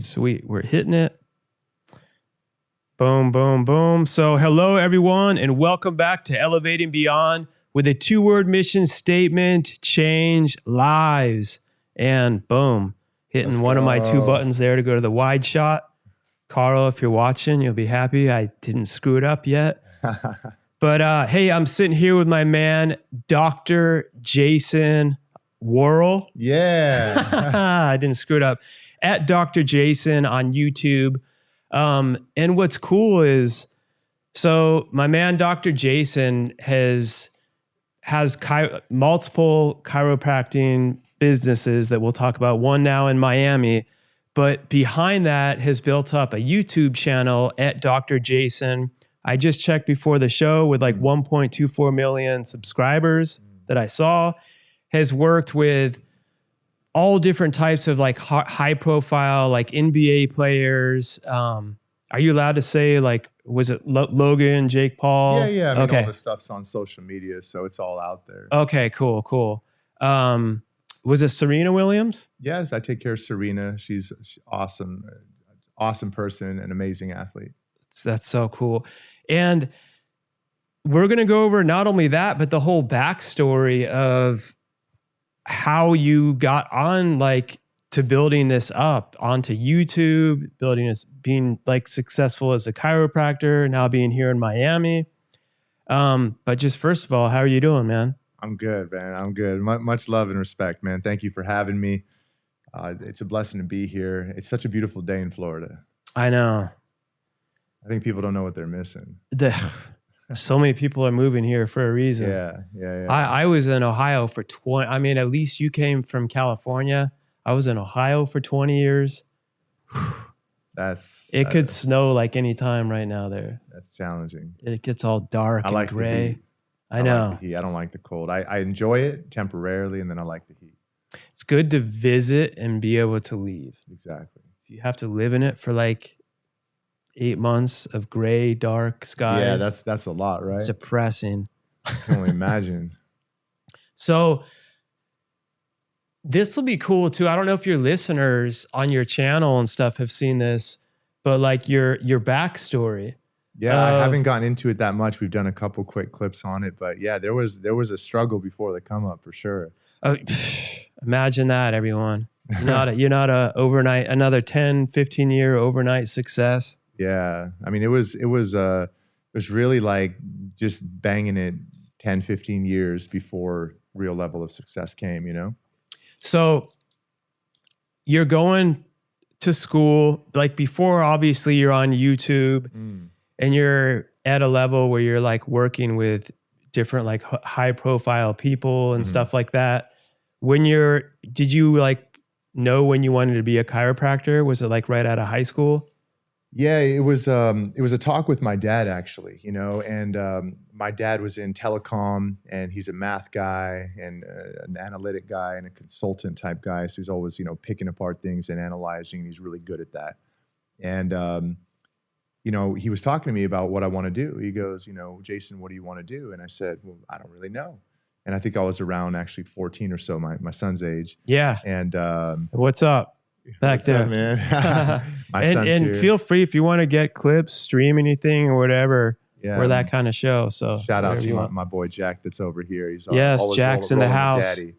Sweet. We're hitting it. Boom, boom, boom. So hello, everyone, and welcome back to Elevating Beyond with a 2-word mission statement: change lives. And boom, hitting one of my 2 buttons there to go to the wide shot. Carl, if you're watching, you'll be happy I didn't screw it up yet. But hey, I'm sitting here with my man, Dr. Jason Worrall. Yeah. I didn't screw it up. At Dr. Jason on YouTube. And what's cool is, so my man, Dr. Jason has multiple chiropractic businesses that we'll talk about, one now in Miami, but behind that has built up a YouTube channel at Dr. Jason. I just checked before the show with like 1.24 million subscribers that I saw, has worked with all different types of like high profile, like NBA players. Are you allowed to say, like, was it Logan, Jake Paul? Yeah. I mean, all the stuff's on social media, so it's all out there. Okay, cool. Was it Serena Williams? Yes, I take care of Serena. She's awesome. Awesome person, an amazing athlete. That's so cool. And we're going to go over not only that, but the whole backstory of how you got on, like, to building this up onto YouTube, building this, being like successful as a chiropractor, now being here in Miami. But just first of all, how are you doing, man? I'm good, man. I'm good. Much love and respect, man. Thank you for having me. It's a blessing to be here. It's such a beautiful day in Florida. I know. I think people don't know what they're missing. So many people are moving here for a reason. Yeah. I was in Ohio for 20. I mean, at least you came from California. I was in Ohio for 20 years. It could snow like any time right now there. That's challenging. It gets all dark and gray. I know. Like the heat. I don't like the cold. I enjoy it temporarily, and then I like the heat. It's good to visit and be able to leave. Exactly. If you have to live in it for like 8 months of gray, dark skies. Yeah, that's a lot, right? It's depressing. I can only imagine. So this will be cool too. I don't know if your listeners on your channel and stuff have seen this, but like your backstory. Yeah, I haven't gotten into it that much. We've done a couple quick clips on it, but yeah, there was a struggle before the come up for sure. Imagine that, everyone. You're not another 10, 15 year overnight success. Yeah. I mean, it was really like just banging it 10, 15 years before real level of success came, you know? So you're going to school, like before, obviously you're on YouTube and you're at a level where you're like working with different like high profile people and stuff like that. Did you like know when you wanted to be a chiropractor? Was it like right out of high school? Yeah, it was a talk with my dad, actually, you know, and my dad was in telecom, and he's a math guy and an analytic guy and a consultant type guy. So he's always, you know, picking apart things and analyzing, and he's really good at that. And, you know, he was talking to me about what I want to do. He goes, you know, Jason, what do you want to do? And I said, well, I don't really know. And I think I was around actually 14 or so, my son's age. Yeah. And what's up? Back there, man. and feel free if you want to get clips, stream anything or whatever. Yeah, we're that kind of show. So shout out to my boy Jack that's over here. He's Jack's in the house. Daddy.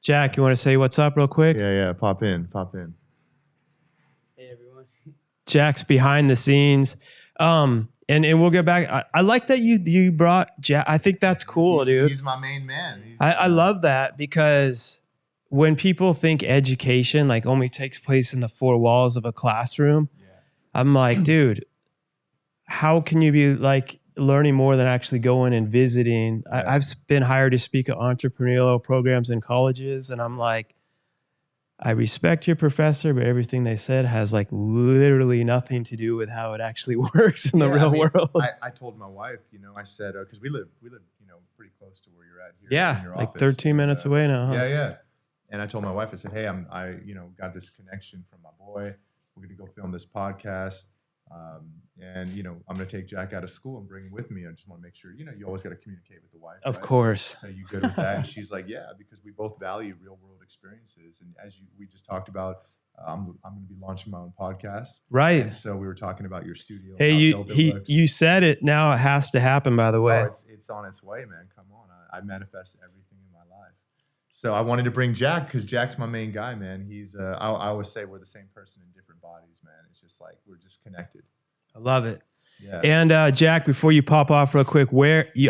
Jack, you want to say what's up real quick? Yeah. Pop in. Hey everyone. Jack's behind the scenes. And we'll get back. I like that you brought Jack. I think that's cool, dude. He's my main man. I love that, because when people think education like only takes place in the 4 walls of a classroom, I'm like, dude, how can you be like learning more than actually going and visiting? I've been hired to speak at entrepreneurial programs in colleges, and I'm like, I respect your professor, but everything they said has like literally nothing to do with how it actually works in the real world. I told my wife, you know, I said, because we live, you know, pretty close to where you're at here. Yeah, in your like office. 13 minutes away now. Huh? Yeah. And I told my wife, I said, hey, I you know, got this connection from my boy. We're going to go film this podcast. And, you know, I'm going to take Jack out of school and bring him with me. I just want to make sure, you know, you always got to communicate with the wife. Of course. So you good with that? And she's like, yeah, because we both value real world experiences. And as we just talked about, I'm going to be launching my own podcast. Right. And so we were talking about your studio. Hey, how dope it looks. you said it. Now it has to happen, by the way. Oh, it's on its way, man. Come on. I manifest everything in my life. So I wanted to bring Jack because Jack's my main guy, man. He's I always say we're the same person in different bodies, man. It's just like we're just connected. I love it. Yeah. And Jack, before you pop off real quick,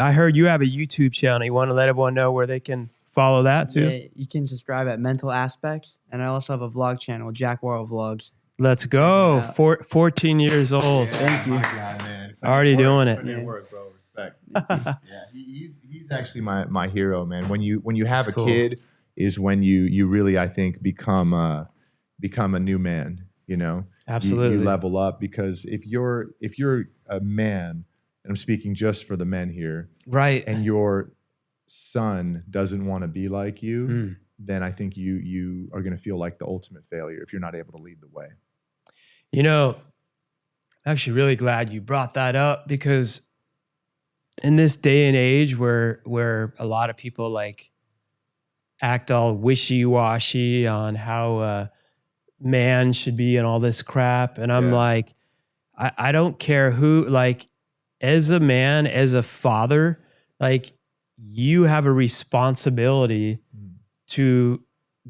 I heard you have a YouTube channel. You want to let everyone know where they can follow that too? Yeah, you can subscribe at Mental Aspects, and I also have a vlog channel, Jack Worrell Vlogs. Let's go. Yeah. 14 years old. Yeah, Thank you. my guy, man. Already doing it. Putting in Yeah. work, bro. Respect. Yeah, he's actually my hero, man. When you have That's a cool. kid, is when you really, I think, become a new man. You know, Absolutely. you level up, because if you're a man, and I'm speaking just for the men here, Right. and your son doesn't want to be like you, Mm. then I think you are going to feel like the ultimate failure if you're not able to lead the way. You know, I'm actually really glad you brought that up, because in this day and age where a lot of people like act all wishy-washy on how man should be and all this crap, and I'm Yeah. like, I don't care who, like, as a man, as a father, like, you have a responsibility to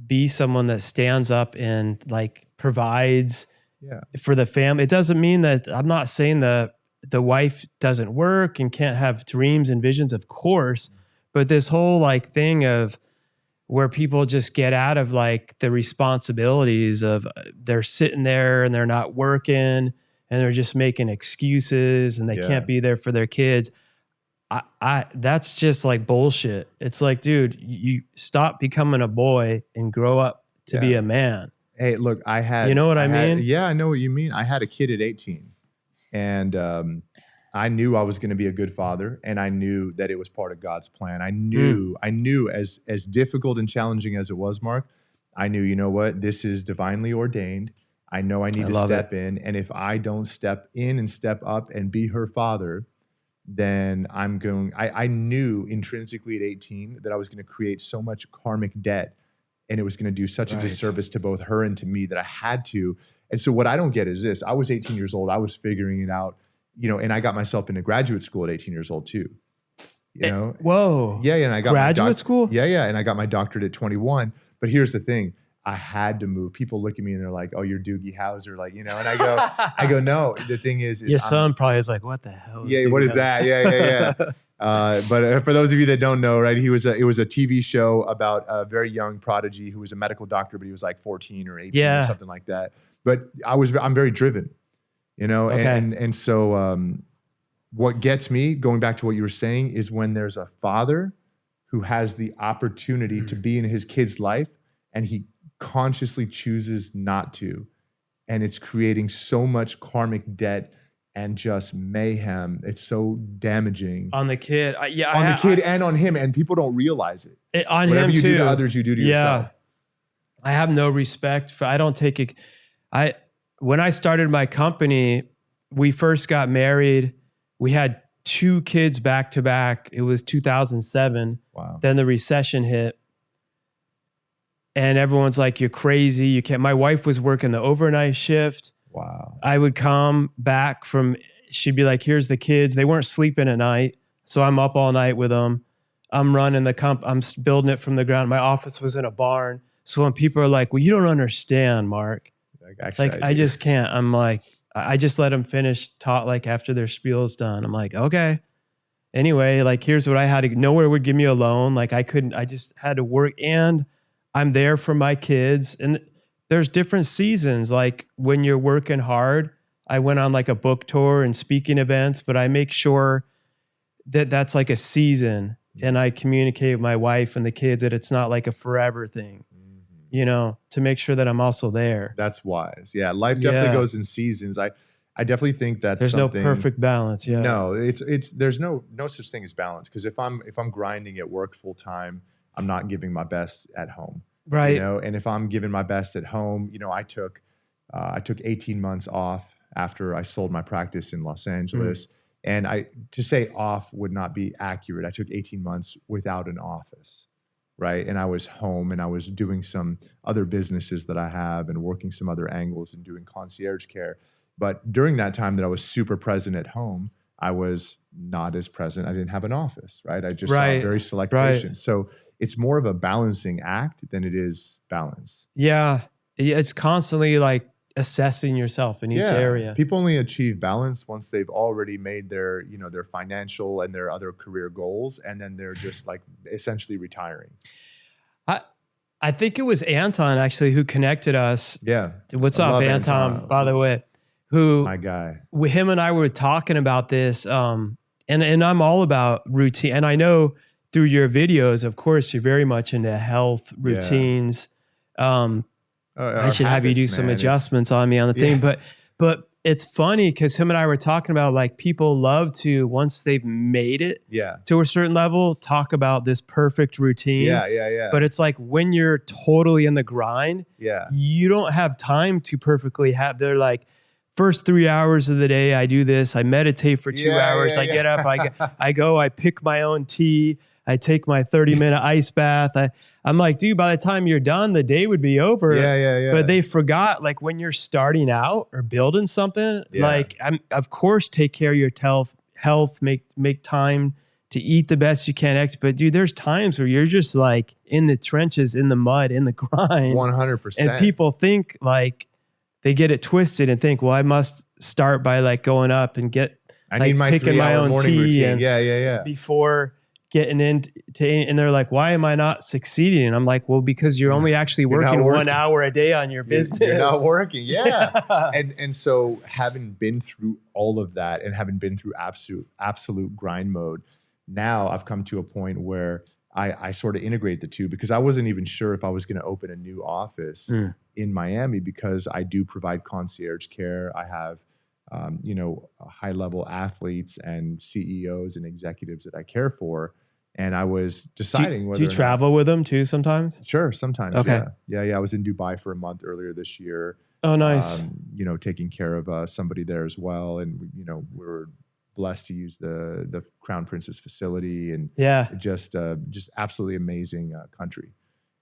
be someone that stands up and like provides Yeah. for the family. It doesn't mean that, I'm not saying the wife doesn't work and can't have dreams and visions, of course, but this whole like thing of where people just get out of like the responsibilities of they're sitting there and they're not working and they're just making excuses and they Yeah. can't be there for their kids. I that's just like bullshit. It's like, dude, you stop becoming a boy and grow up to be Yeah. a man. Hey, look, You know what I mean? Yeah, I know what you mean. I had a kid at 18, and I knew I was going to be a good father, and I knew that it was part of God's plan. I knew as difficult and challenging as it was, Mark, I knew, you know what, this is divinely ordained. I know I need to love step in, and if I don't step in and step up and be her father, then I knew intrinsically at 18 that I was going to create so much karmic debt, and it was going to do such a Right. disservice to both her and to me that I had to. And so what I don't get is this: I was 18 years old. I was figuring it out, you know, and I got myself into graduate school at 18 years old too. You know? Whoa. Yeah, and I got Graduate school? Yeah, and I got my doctorate at 21. But here's the thing: I had to move. People look at me and they're like, "Oh, you're Doogie Howser," like, you know. And I go, no. The thing is Your son probably is like, what the hell? yeah, what is that? Yeah. But for those of you that don't know, right, it was a TV show about a very young prodigy who was a medical doctor, but he was like 14 or 18 Yeah. or something like that. But I'm very driven, you know, Okay. and so what gets me, going back to what you were saying, is when there's a father who has the opportunity to be in his kid's life and he consciously chooses not to, and it's creating so much karmic debt and just mayhem. It's so damaging On the kid. On on the kid and on him, and people don't realize it. on Whatever him you too. do to others, you do to yourself. I have no respect for, I don't take it. When I started my company, we first got married. We had 2 kids back to back. It was 2007. Wow. Then the recession hit. And everyone's like, you're crazy. You can't. My wife was working the overnight shift. Wow. I would come back from, she'd be like, here's the kids. They weren't sleeping at night. So I'm up all night with them. I'm running I'm building it from the ground. My office was in a barn. So when people are like, well, you don't understand, Mark. Actually, Like, I just can't. I'm like, I just let them finish like after their spiel's done. I'm like, okay. Anyway, like, here's what I had to, nowhere would give me a loan. Like, I just had to work, and I'm there for my kids. And there's different seasons. Like when you're working hard, I went on like a book tour and speaking events, but I make sure that that's like a season, and I communicate with my wife and the kids that it's not like a forever thing, you know, to make sure that I'm also there. That's wise. Yeah, life definitely goes in seasons. I definitely think that's There's something. no perfect balance. Yeah. No, it's there's no such thing as balance, because if I'm grinding at work full time, I'm not giving my best at home. Right. You know, and if I'm giving my best at home, you know, I took 18 months off after I sold my practice in Los Angeles. And to say off would not be accurate. I took 18 months without an office. right? And I was home and I was doing some other businesses that I have and working some other angles and doing concierge care. But during that time that I was super present at home, I was not as present. I didn't have an office, right? I just saw Right. very select Right. patients. So it's more of a balancing act than it is balance. Yeah. It's constantly like assessing yourself in each area. People only achieve balance once they've already made their, you know, their financial and their other career goals, and then they're just like essentially retiring. I think it was Anton actually who connected us. Yeah. What's I up, love Anton, by the way? Who My guy. him and I were talking about this, and I'm all about routine. And I know through your videos, of course, you're very much into health routines. I should have you do some adjustments on me on the thing, but it's funny because him and I were talking about like people love to, once they've made it to a certain level, talk about this perfect routine. Yeah. But it's like when you're totally in the grind, you don't have time to perfectly have. They're like, first 3 hours of the day, I do this. I meditate for 2 hours. I get up. I go. I pick my own tea. I take my 30-minute ice bath. I'm like, dude, by the time you're done, the day would be over. Yeah. But they forgot, like when you're starting out or building something, like of course, take care of your health, make time to eat the best you can. But dude, there's times where you're just like in the trenches, in the mud, in the grind. 100%. And people think like they get it twisted and think, well, I must start by like going up and need my picking my own morning tea routine. And before getting into, and they're like, why am I not succeeding? And I'm like, well, because you're only actually working 1 hour a day on your business. You're not working. Yeah. And so having been through all of that and having been through absolute grind mode, now I've come to a point where I sort of integrate the two, because I wasn't even sure if I was going to open a new office in Miami, because I do provide concierge care. I have, high level athletes and CEOs and executives that I care for. And I was deciding whether do you travel with them too sometimes? Sure. Sometimes. Okay. Yeah. I was in Dubai for a month earlier this year. Oh, nice. Taking care of somebody there as well. And, we were blessed to use the Crown Prince's facility, and just absolutely amazing country.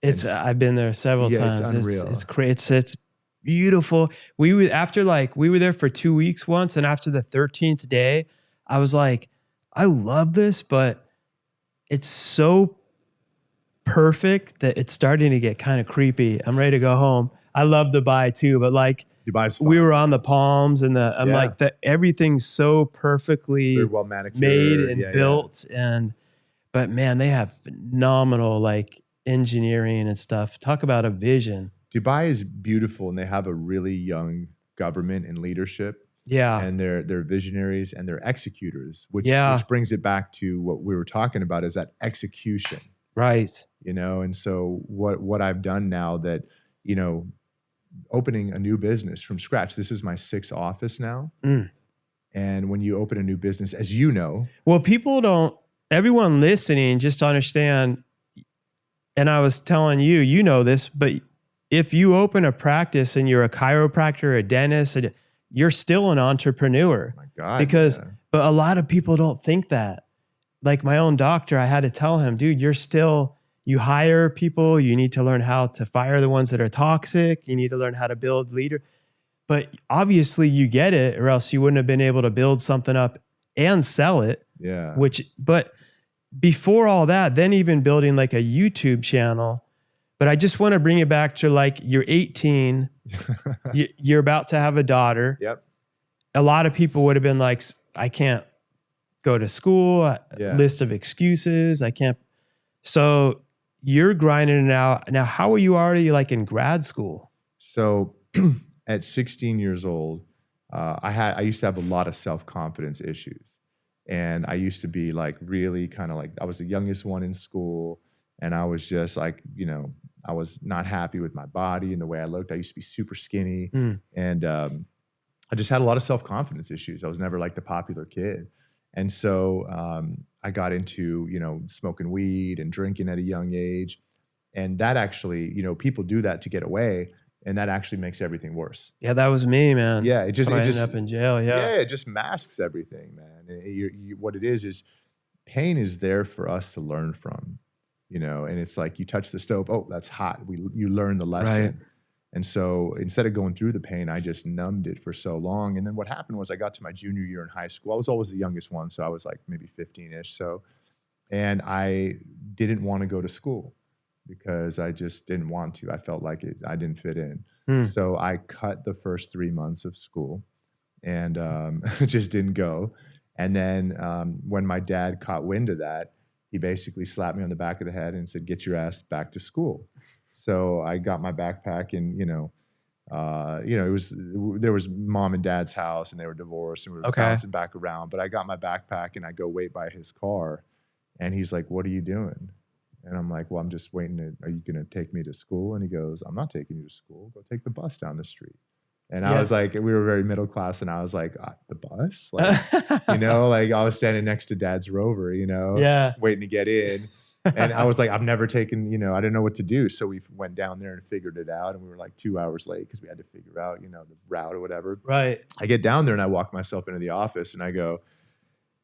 I've been there several times. It's unreal. It's great. It's beautiful. We were there for 2 weeks once, and after the 13th day, I was like, I love this, but it's so perfect that it's starting to get kind of creepy. I'm ready to go home. I love Dubai too, but like Dubai's fun. We were on the palms, and like everything's so perfectly very well manicured, made and built. But man, they have phenomenal like engineering and stuff. Talk about a vision. Dubai is beautiful, and they have a really young government and leadership. Yeah. And they're visionaries and they're executors, which brings it back to what we were talking about, is that execution. Right. And so what I've done now that, opening a new business from scratch, this is my 6th office now. And when you open a new business, as you know. Well, everyone listening, just to understand, and I was telling you, you know this, but if you open a practice and you're a chiropractor, a dentist, you're still an entrepreneur. My God. But a lot of people don't think that. Like my own doctor, I had to tell him, dude, you hire people, you need to learn how to fire the ones that are toxic. You need to learn how to build leader. But obviously you get it, or else you wouldn't have been able to build something up and sell it. Yeah. But before all that, then even building like a YouTube channel. But I just want to bring it back to like, you're 18, you're about to have a daughter. Yep. A lot of people would have been like, I can't go to school, list of excuses. I can't. So you're grinding it out. Now, how are you already like in grad school? So at 16 years old, I used to have a lot of self-confidence issues. And I used to be like really kind of like, I was the youngest one in school. And I was just like, I was not happy with my body and the way I looked. I used to be super skinny. And I just had a lot of self-confidence issues. I was never like the popular kid. And so I got into, smoking weed and drinking at a young age. And that actually, people do that to get away. And that actually makes everything worse. Yeah, that was me, man. Yeah, it ended up in jail. Yeah, it just masks everything, man. What it is pain is there for us to learn from. you know, and it's like you touch the stove, oh, that's hot. You learn the lesson. Right. And so instead of going through the pain, I just numbed it for so long. And then what happened was I got to my junior year in high school. I was always the youngest one, so I was like maybe 15-ish. So, and I didn't want to go to school because I just didn't want to. I felt like I didn't fit in. So I cut the first 3 months of school and just didn't go. And then when my dad caught wind of that, he basically slapped me on the back of the head and said, "Get your ass back to school." So I got my backpack and, there was mom and dad's house and they were divorced and we were bouncing back around. But I got my backpack and I go wait by his car and he's like, "What are you doing?" And I'm like, "Well, I'm just waiting. Are you going to take me to school?" And he goes, "I'm not taking you to school. Go take the bus down the street." And I was like, we were very middle class. And I was like, the bus? Like, like I was standing next to dad's Rover, waiting to get in. And I was like, I've never taken, I didn't know what to do. So we went down there and figured it out. And we were like 2 hours late because we had to figure out, the route or whatever. Right. I get down there and I walk myself into the office and I go,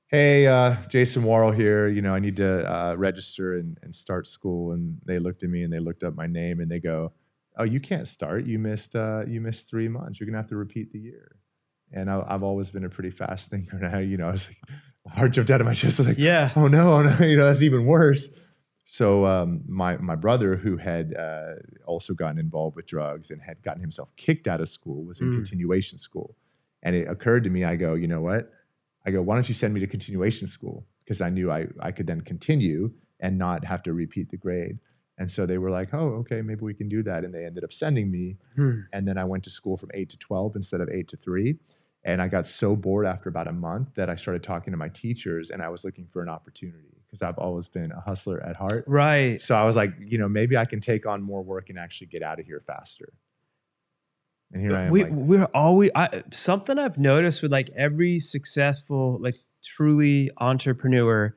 "Hey, Jason Worrall here. I need to register and start school." And they looked at me and they looked up my name and they go, "Oh, you can't start. You missed 3 months. You're going to have to repeat the year." And I've always been a pretty fast thinker. And I was like, my heart jumped out of my chest. I was like, yeah, oh no, that's even worse. So my brother, who had also gotten involved with drugs and had gotten himself kicked out of school, was in continuation school. And it occurred to me, I go, "You know what?" I go, "Why don't you send me to continuation school?" Because I knew I could then continue and not have to repeat the grade. And so they were like, "Oh, okay, maybe we can do that." And they ended up sending me. And then I went to school from 8 to 12 instead of 8 to 3. And I got so bored after about a month that I started talking to my teachers and I was looking for an opportunity because I've always been a hustler at heart. Right. So I was like, maybe I can take on more work and actually get out of here faster. And here I am. We're always, something I've noticed with like every successful, like truly entrepreneur,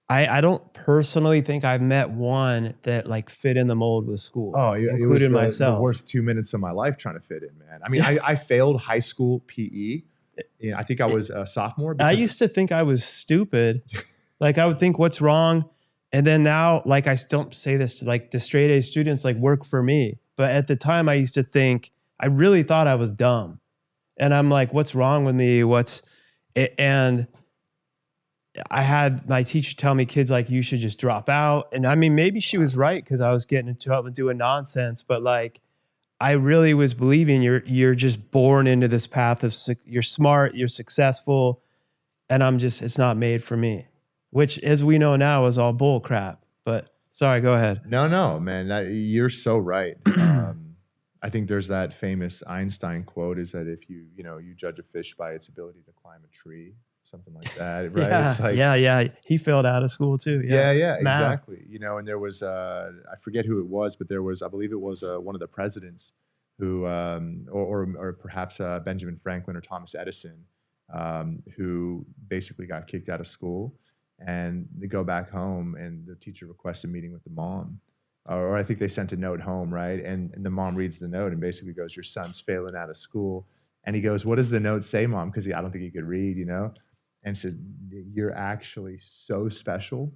I don't personally think I've met one that like fit in the mold with school. Oh, yeah, including it was myself. The worst 2 minutes of my life trying to fit in, man. I mean, I failed high school PE. I think I was a sophomore. I used to think I was stupid. Like I would think, what's wrong? And then now, like I don't say this to like the straight A students, like work for me. But at the time I used to think, I really thought I was dumb. And I'm like, what's wrong with me? And I had my teacher tell me, "Kids, like you should just drop out." And I mean, maybe she was right because I was getting into trouble doing nonsense. But like, I really was believing you're just born into this path of you're smart, you're successful, and it's not made for me. Which, as we know now, is all bull crap. But sorry, go ahead. No, man, you're so right. I think there's that famous Einstein quote: "Is that if you judge a fish by its ability to climb a tree." Something like that, right? Yeah, it's like, yeah. He failed out of school too. Yeah, exactly. And there was, I forget who it was, but there was, I believe it was one of the presidents who, or perhaps Benjamin Franklin or Thomas Edison, who basically got kicked out of school, and they go back home, and the teacher requests a meeting with the mom, or I think they sent a note home, right? And the mom reads the note and basically goes, "Your son's failing out of school." And he goes, "What does the note say, Mom?" Because I don't think he could read, And said, "You're actually so special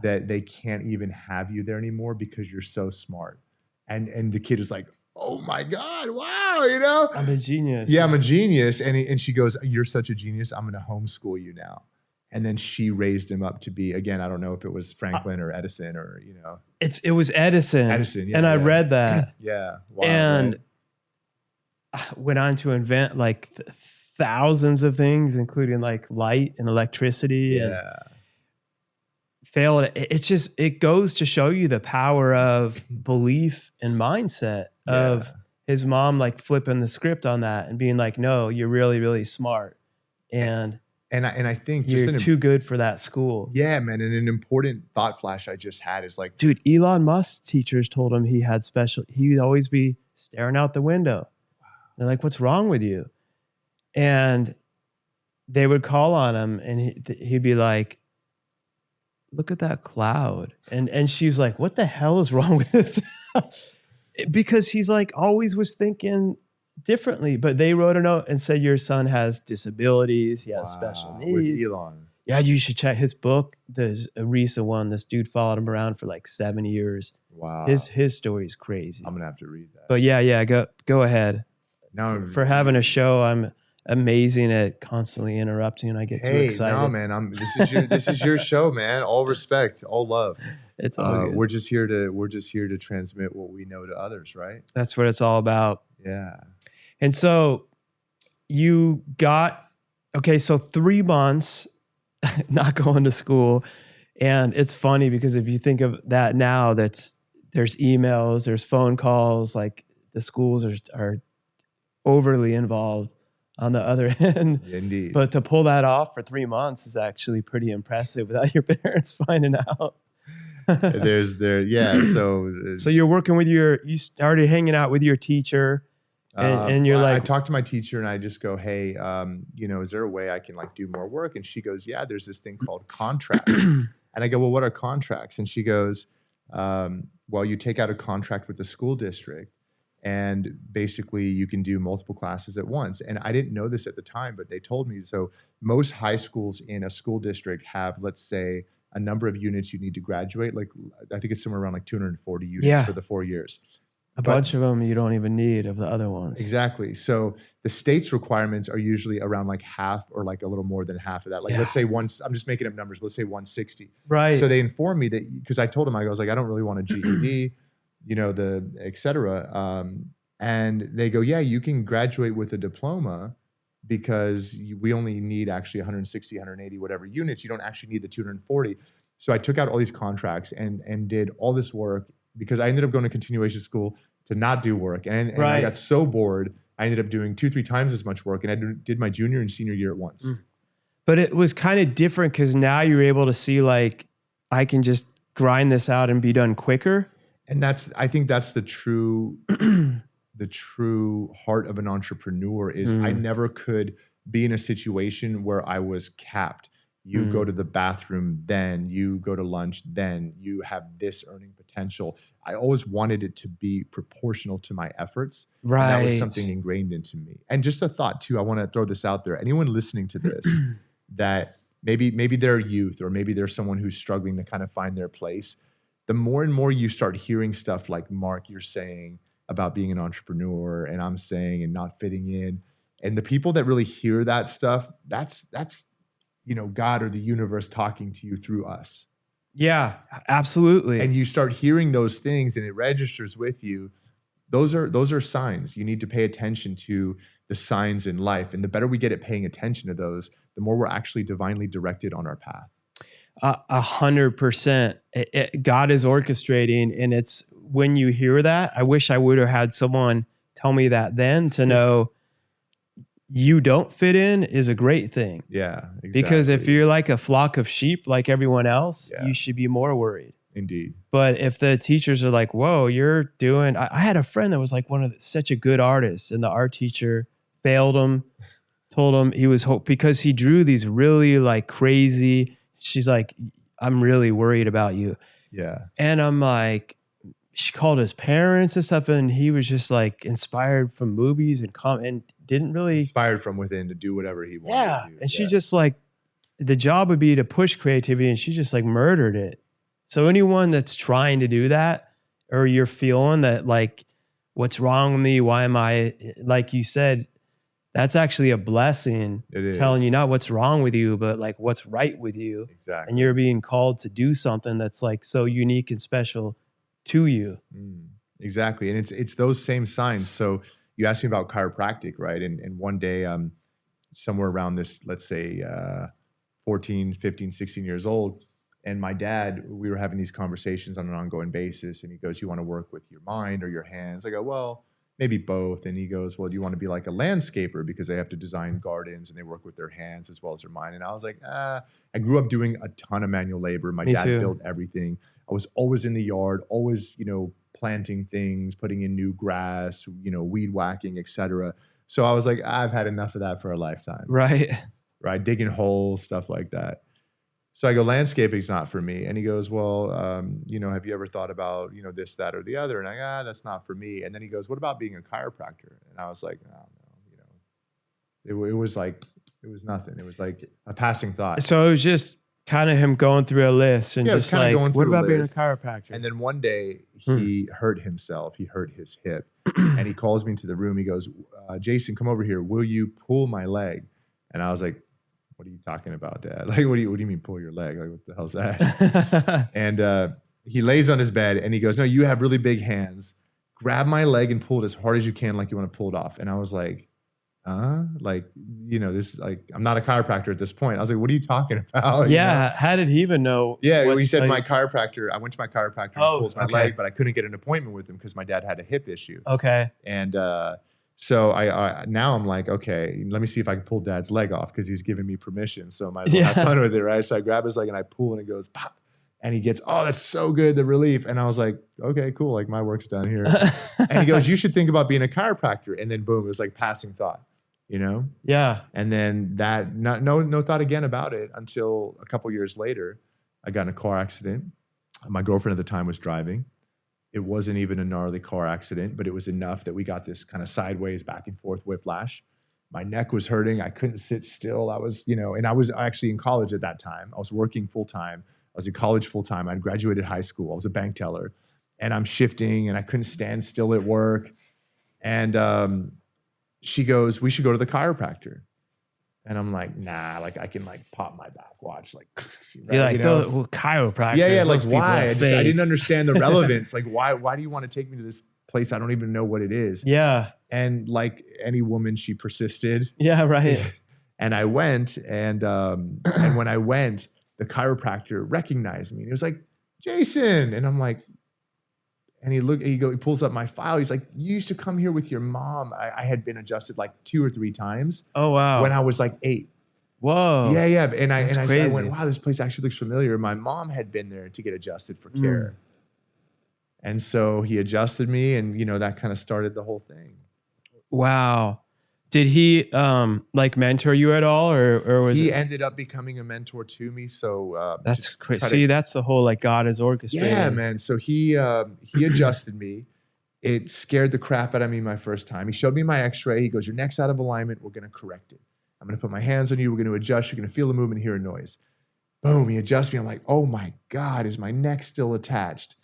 that they can't even have you there anymore because you're so smart." And the kid is like, "Oh my God, wow, I'm a genius. Yeah, I'm a genius." And she goes, "You're such a genius. I'm going to homeschool you now." And then she raised him up to be, again, I don't know if it was Franklin or Edison or, It was Edison. Edison, yeah. And I read that. Yeah. Wow, and went on to invent like thousands of things, including like light and electricity. Yeah. And failed. It goes to show you the power of belief and mindset of his mom, like flipping the script on that and being like, "No, you're really, really smart. And I think you're too good for that school." Yeah, man. And an important thought flash I just had is like, dude, Elon Musk's teachers told him he would always be staring out the window. They're like, "What's wrong with you?" And they would call on him and he'd be like, "Look at that cloud." And she was like, "What the hell is wrong with this?" Because he's like always was thinking differently. But they wrote a note and said, "Your son has disabilities. He has special needs." With Elon. Yeah, you should check his book. There's a recent one. This dude followed him around for like 7 years. Wow. His story is crazy. I'm gonna have to read that. But yeah, go ahead. Now For having a show, I'm amazing at constantly interrupting. I get too excited. No, man, this is your show, man. All respect, all love. It's all good. We're just here to transmit what we know to others, right? That's what it's all about. Yeah. And so you got so 3 months not going to school. And it's funny because if you think of that now, there's emails, there's phone calls, like the schools are overly involved on the other end. Indeed. But to pull that off for 3 months is actually pretty impressive without your parents finding out. So you're working with you started hanging out with your teacher. And you're I talked to my teacher and I just go, hey, is there a way I can like do more work? And she goes, yeah, there's this thing called contracts. And I go, well, what are contracts? And she goes, well, you take out a contract with the school district and basically you can do multiple classes at once. And I didn't know this at the time, but they told me. So most high schools in a school district have, let's say, a number of units you need to graduate. Like I think it's somewhere around like 240 units for the 4 years. A bunch of them you don't even need of the other ones. Exactly. So the state's requirements are usually around like half or like a little more than half of that. Like let's say I'm just making up numbers. Let's say 160. Right. So they informed me that because I told them, I was like, I don't really want a GED, et cetera. And they go, yeah, you can graduate with a diploma because we only need actually 160, 180, whatever units. You don't actually need the 240. So I took out all these contracts and did all this work because I ended up going to continuation school to not do work. And I got so bored, I ended up doing 2-3 times as much work. And I did my junior and senior year at once. But it was kind of different because now you're able to see like, I can just grind this out and be done quicker. And I think that's the true, the true heart of an entrepreneur is I never could be in a situation where I was capped. You go to the bathroom, then you go to lunch, then you have this earning potential. I always wanted it to be proportional to my efforts. Right. And that was something ingrained into me. And just a thought too, I want to throw this out there. Anyone listening to this that maybe they're youth or maybe they're someone who's struggling to kind of find their place. The more and more you start hearing stuff like Mark, you're saying about being an entrepreneur and I'm saying and not fitting in. And the people that really hear that stuff, that's God or the universe talking to you through us. Yeah, absolutely. And you start hearing those things and it registers with you. Those are signs. You need to pay attention to the signs in life. And the better we get at paying attention to those, the more we're actually divinely directed on our path. 100%. God is orchestrating. And it's when you hear that, I wish I would have had someone tell me that then to know you don't fit in is a great thing. Yeah, exactly. Because if you're like a flock of sheep, like everyone else, you should be more worried. Indeed. But if the teachers are like, whoa, you're doing, I had a friend that was like such a good artist and the art teacher failed him, told him he was because he drew these really like crazy, she's like, I'm really worried about you. Yeah. And I'm like, she called his parents and stuff, and he was just like inspired from movies and didn't really inspired from within to do whatever he wanted to do. And she just like, the job would be to push creativity, and she just like murdered it. So anyone that's trying to do that, or you're feeling that like, what's wrong with me? Why am I, like you said, that's actually a blessing. It is. Telling you not what's wrong with you, but like what's right with you. Exactly. And you're being called to do something that's like so unique and special to you. Exactly. And it's those same signs. So you asked me about chiropractic, right? And one day, somewhere around this, let's say 14, 15, 16 years old, and my dad, we were having these conversations on an ongoing basis. And he goes, you want to work with your mind or your hands? I go, well, maybe both. And he goes, well, do you want to be like a landscaper? Because they have to design gardens and they work with their hands as well as their mind. And I was like, I grew up doing a ton of manual labor. My dad built everything. I was always in the yard, always, planting things, putting in new grass, weed whacking, etc. So I was like, I've had enough of that for a lifetime. Right. Digging holes, stuff like that. So I go, landscaping's not for me. And he goes, well, have you ever thought about, this, that, or the other? And I, that's not for me. And then he goes, what about being a chiropractor? And I was like, oh, no, it was like It was nothing. It was like a passing thought. So it was just kind of him going through a list and Yeah, it was just kinda like, going what through a about being a list. chiropractor? And then one day he hurt himself. He hurt his hip. And he calls me into the room. He goes, Jason, come over here. Will you pull my leg? And I was like, what are you talking about, Dad? Like, what do you mean pull your leg? Like, what the hell's that? And he lays on his bed and he goes, no, you have really big hands. Grab my leg and pull it as hard as you can, like you want to pull it off. And I was like, like, you know, this, like, I'm not a chiropractor at this point. I was like, what are you talking about? Yeah. You know? How did he even know? Yeah. what He to said tell my you? chiropractor, I went to my chiropractor and he pulls my leg, but I couldn't get an appointment with him because my dad had a hip issue. Okay. And so I now I'm like, okay, let me see if I can pull Dad's leg off because he's giving me permission. So I might as well have fun with it, right? So I grab his leg and I pull and it goes pop. And he gets, oh, that's so good, the relief. And I was like, okay, cool. Like my work's done here. And he goes, you should think about being a chiropractor. And then boom, it was like passing thought, you know? Yeah. And then that, no thought again about it until a couple years later, I got in a car accident. My girlfriend at the time was driving. It wasn't even a gnarly car accident, but it was enough that we got this kind of sideways back and forth whiplash. My neck was hurting. I couldn't sit still. I was, you know, and I was actually in college at that time. I was working full time. I was in college full time. I'd graduated high school. I was a bank teller and I'm shifting and I couldn't stand still at work. And she goes, we should go to the chiropractor. And I'm like, nah, like I can like pop my back, watch, like, right? You're like, you know? well, chiropractors. Yeah, like those people why? are I fake. didn't understand the relevance. Like, why do you want to take me to this place? I don't even know what it is. Yeah. And like any woman, she persisted. Yeah, right. And I went, and when I went, the chiropractor recognized me. He was like, Jason. And I'm like, and he pulls up my file. He's like, you used to come here with your mom. I had been adjusted like 2 or 3 times. Oh, wow. When I was like 8. Whoa. Yeah. And I crazy. went, wow, this place actually looks familiar. My mom had been there to get adjusted for care. And so he adjusted me, and you know, that kind of started the whole thing. Wow. Did he like mentor you at all, or was he it? ended up becoming a mentor to me? So That's crazy. See, that's the whole like God is orchestrated. yeah, man. So he adjusted me. It scared the crap out of me my first time. He showed me my X-ray. He goes, "Your neck's out of alignment. We're gonna correct it. I'm gonna put my hands on you. We're gonna adjust. You're gonna feel the movement, hear a noise." Boom. He adjusts me. I'm like, "Oh my God, is my neck still attached?"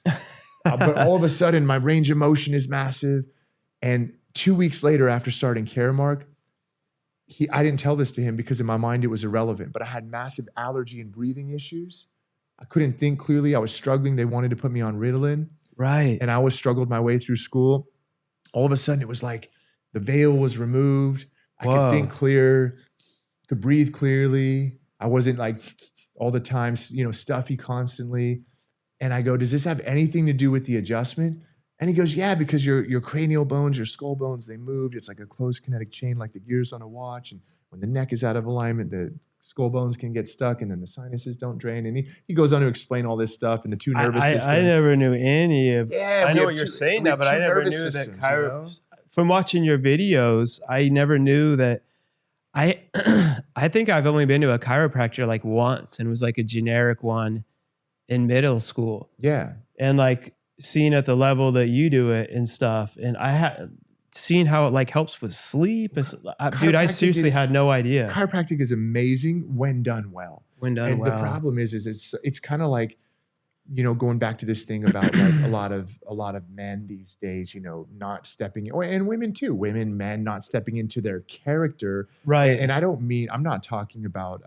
But all of a sudden, my range of motion is massive. And 2 weeks later, after starting care, Mark, I didn't tell this to him because in my mind it was irrelevant, but I had massive allergy and breathing issues. I couldn't think clearly. I was struggling. They wanted to put me on Ritalin. Right. And I was struggled my way through school. All of a sudden, it was like the veil was removed. I could think clear, could breathe clearly. I wasn't like all the time, you know, stuffy constantly. And I go, does this have anything to do with the adjustment? And he goes, yeah, because your cranial bones, your skull bones, they moved. It's like a closed kinetic chain, like the gears on a watch. And when the neck is out of alignment, the skull bones can get stuck and then the sinuses don't drain. And he goes on to explain all this stuff and the 2 nervous systems. I never knew any of. Yeah, I know what you're saying now, but I never knew that from watching your videos, I never knew that. I think I've only been to a chiropractor like once, and it was like a generic one in middle school. Yeah. And like seeing at the level that you do it and stuff. And I had seen how it like helps with sleep. Dude, I seriously had no idea. Chiropractic is amazing when done well. When done and well. The problem is it's kind of like, you know, going back to this thing about like a lot of men these days, you know, not stepping in, and women too, men not stepping into their character. Right. And I don't mean, I'm not talking about,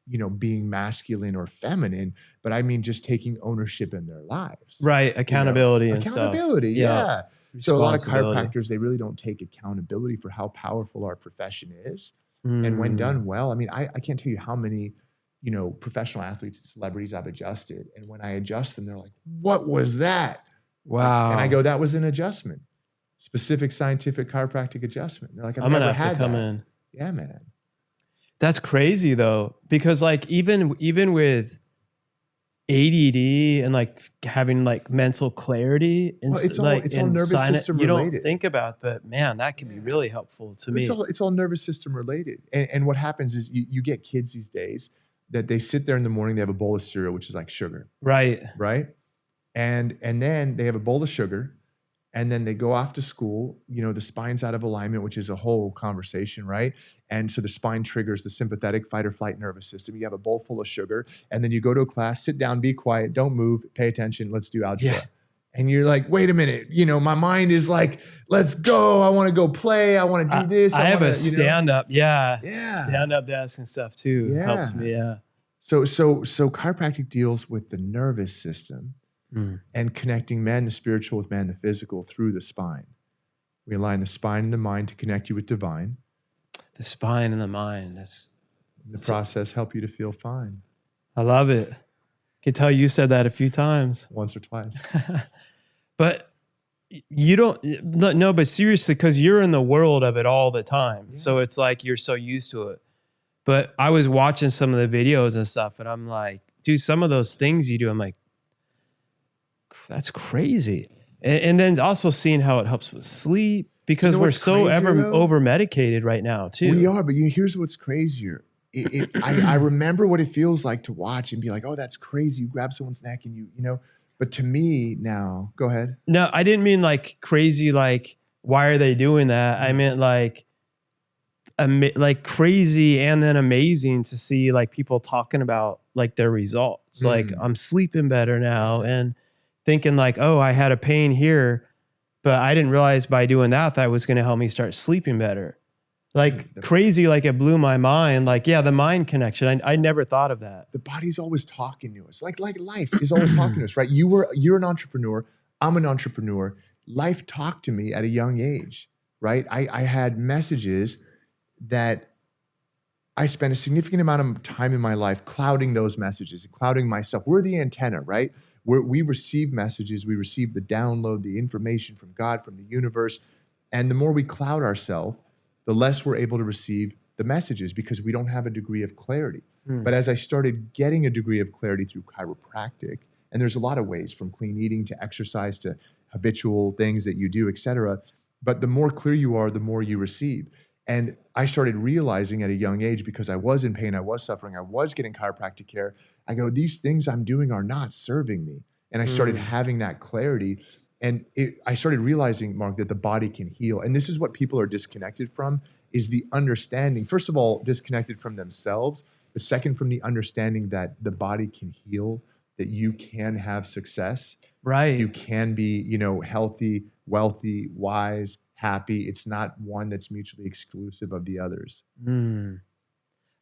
you know, being masculine or feminine, but I mean just taking ownership in their lives. Right. Accountability you know? and Accountability, stuff. yeah. So a lot of chiropractors, they really don't take accountability for how powerful our profession is. And when done well, I mean, I can't tell you how many, you know, professional athletes and celebrities I've adjusted. And when I adjust them, they're like, what was that? Wow. And I go, that was an adjustment, specific scientific chiropractic adjustment. They're like, I'm never gonna have had to come that. in. Yeah, man. That's crazy though, because like even with ADD and like having like mental clarity and Well, it's all and nervous system you related. don't think about, but man, that can be really helpful to me. It's all nervous system related. And what happens is you get kids these days that they sit there in the morning, they have a bowl of cereal, which is like sugar. Right. Right. And then they have a bowl of sugar And then they go off to school, the spine's out of alignment, which is a whole conversation, right? And so the spine triggers the sympathetic fight or flight nervous system. You have a bowl full of sugar, and then you go to a class, sit down, be quiet, don't move, pay attention, let's do algebra. Yeah. And you're like, wait a minute, my mind is like, let's go. I want to go play. I want to do this. I have wanna, a stand-up, Yeah. stand-up desk and stuff too. Yeah. Helps me, yeah. So chiropractic deals with the nervous system and connecting man, the spiritual, with man, the physical, through the spine. We align the spine and the mind to connect you with divine. The spine and the mind. The process help you to feel fine. I love it. Can tell you said that a few times. Once or twice. But you don't, no, but seriously, because you're in the world of it all the time. Yeah. So it's like you're so used to it. But I was watching some of the videos and stuff, and I'm like, dude, some of those things you do, I'm like, that's crazy. And then also seeing how it helps with sleep, because we're so over medicated right now too. We are, but here's what's crazier. I remember what it feels like to watch and be like, oh, that's crazy. You grab someone's neck and but to me now, go ahead. No, I didn't mean like crazy, like, why are they doing that? I meant like crazy and then amazing to see like people talking about like their results. Like, I'm sleeping better now, and thinking like, oh, I had a pain here, but I didn't realize by doing that was going to help me start sleeping better. Like crazy, like it blew my mind. Like, yeah, the mind connection. I never thought of that. The body's always talking to us. Like life is always talking to us, right? You're an entrepreneur. I'm an entrepreneur. Life talked to me at a young age, right? I had messages that I spent a significant amount of time in my life clouding those messages, clouding myself. We're the antenna, right? We receive messages, we receive the download, the information from God, from the universe. And the more we cloud ourselves, the less we're able to receive the messages, because we don't have a degree of clarity. But as I started getting a degree of clarity through chiropractic, and there's a lot of ways, from clean eating to exercise to habitual things that you do, et cetera. But the more clear you are, the more you receive. And I started realizing at a young age, because I was in pain, I was suffering, I was getting chiropractic care, I go, these things I'm doing are not serving me. And I started having that clarity. And I started realizing, Mark, that the body can heal. And this is what people are disconnected from, is the understanding. First of all, disconnected from themselves. But second, from the understanding that the body can heal, that you can have success. Right. You can be, healthy, wealthy, wise, happy. It's not one that's mutually exclusive of the others.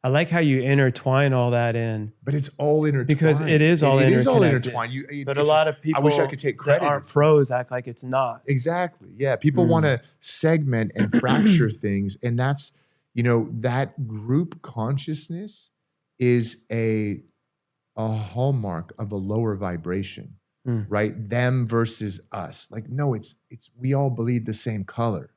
I like how you intertwine all that in. But it's all intertwined. Because it is all intertwined. It is all intertwined. But a lot of people I wish I could take credit. that aren't pros act like it's not. Exactly. Yeah. People want to segment and fracture things. And that's, that group consciousness is a hallmark of a lower vibration, right? Them versus us. Like, no, it's we all bleed the same color.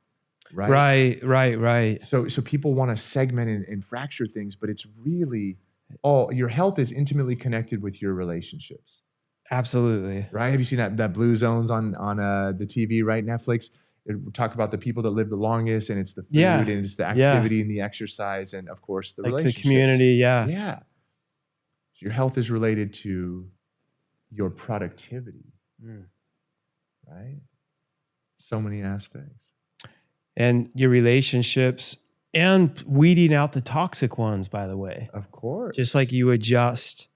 Right. So people want to segment and fracture things, but it's really your health is intimately connected with your relationships. Absolutely. Right? Have you seen that Blue Zones on the TV, right? Netflix. It talk about the people that live the longest, and it's the food, and it's the activity and the exercise, and of course the relationships. The community. Yeah. So your health is related to your productivity, right? So many aspects. And your relationships, and weeding out the toxic ones, by the way. Of course. Just like you adjust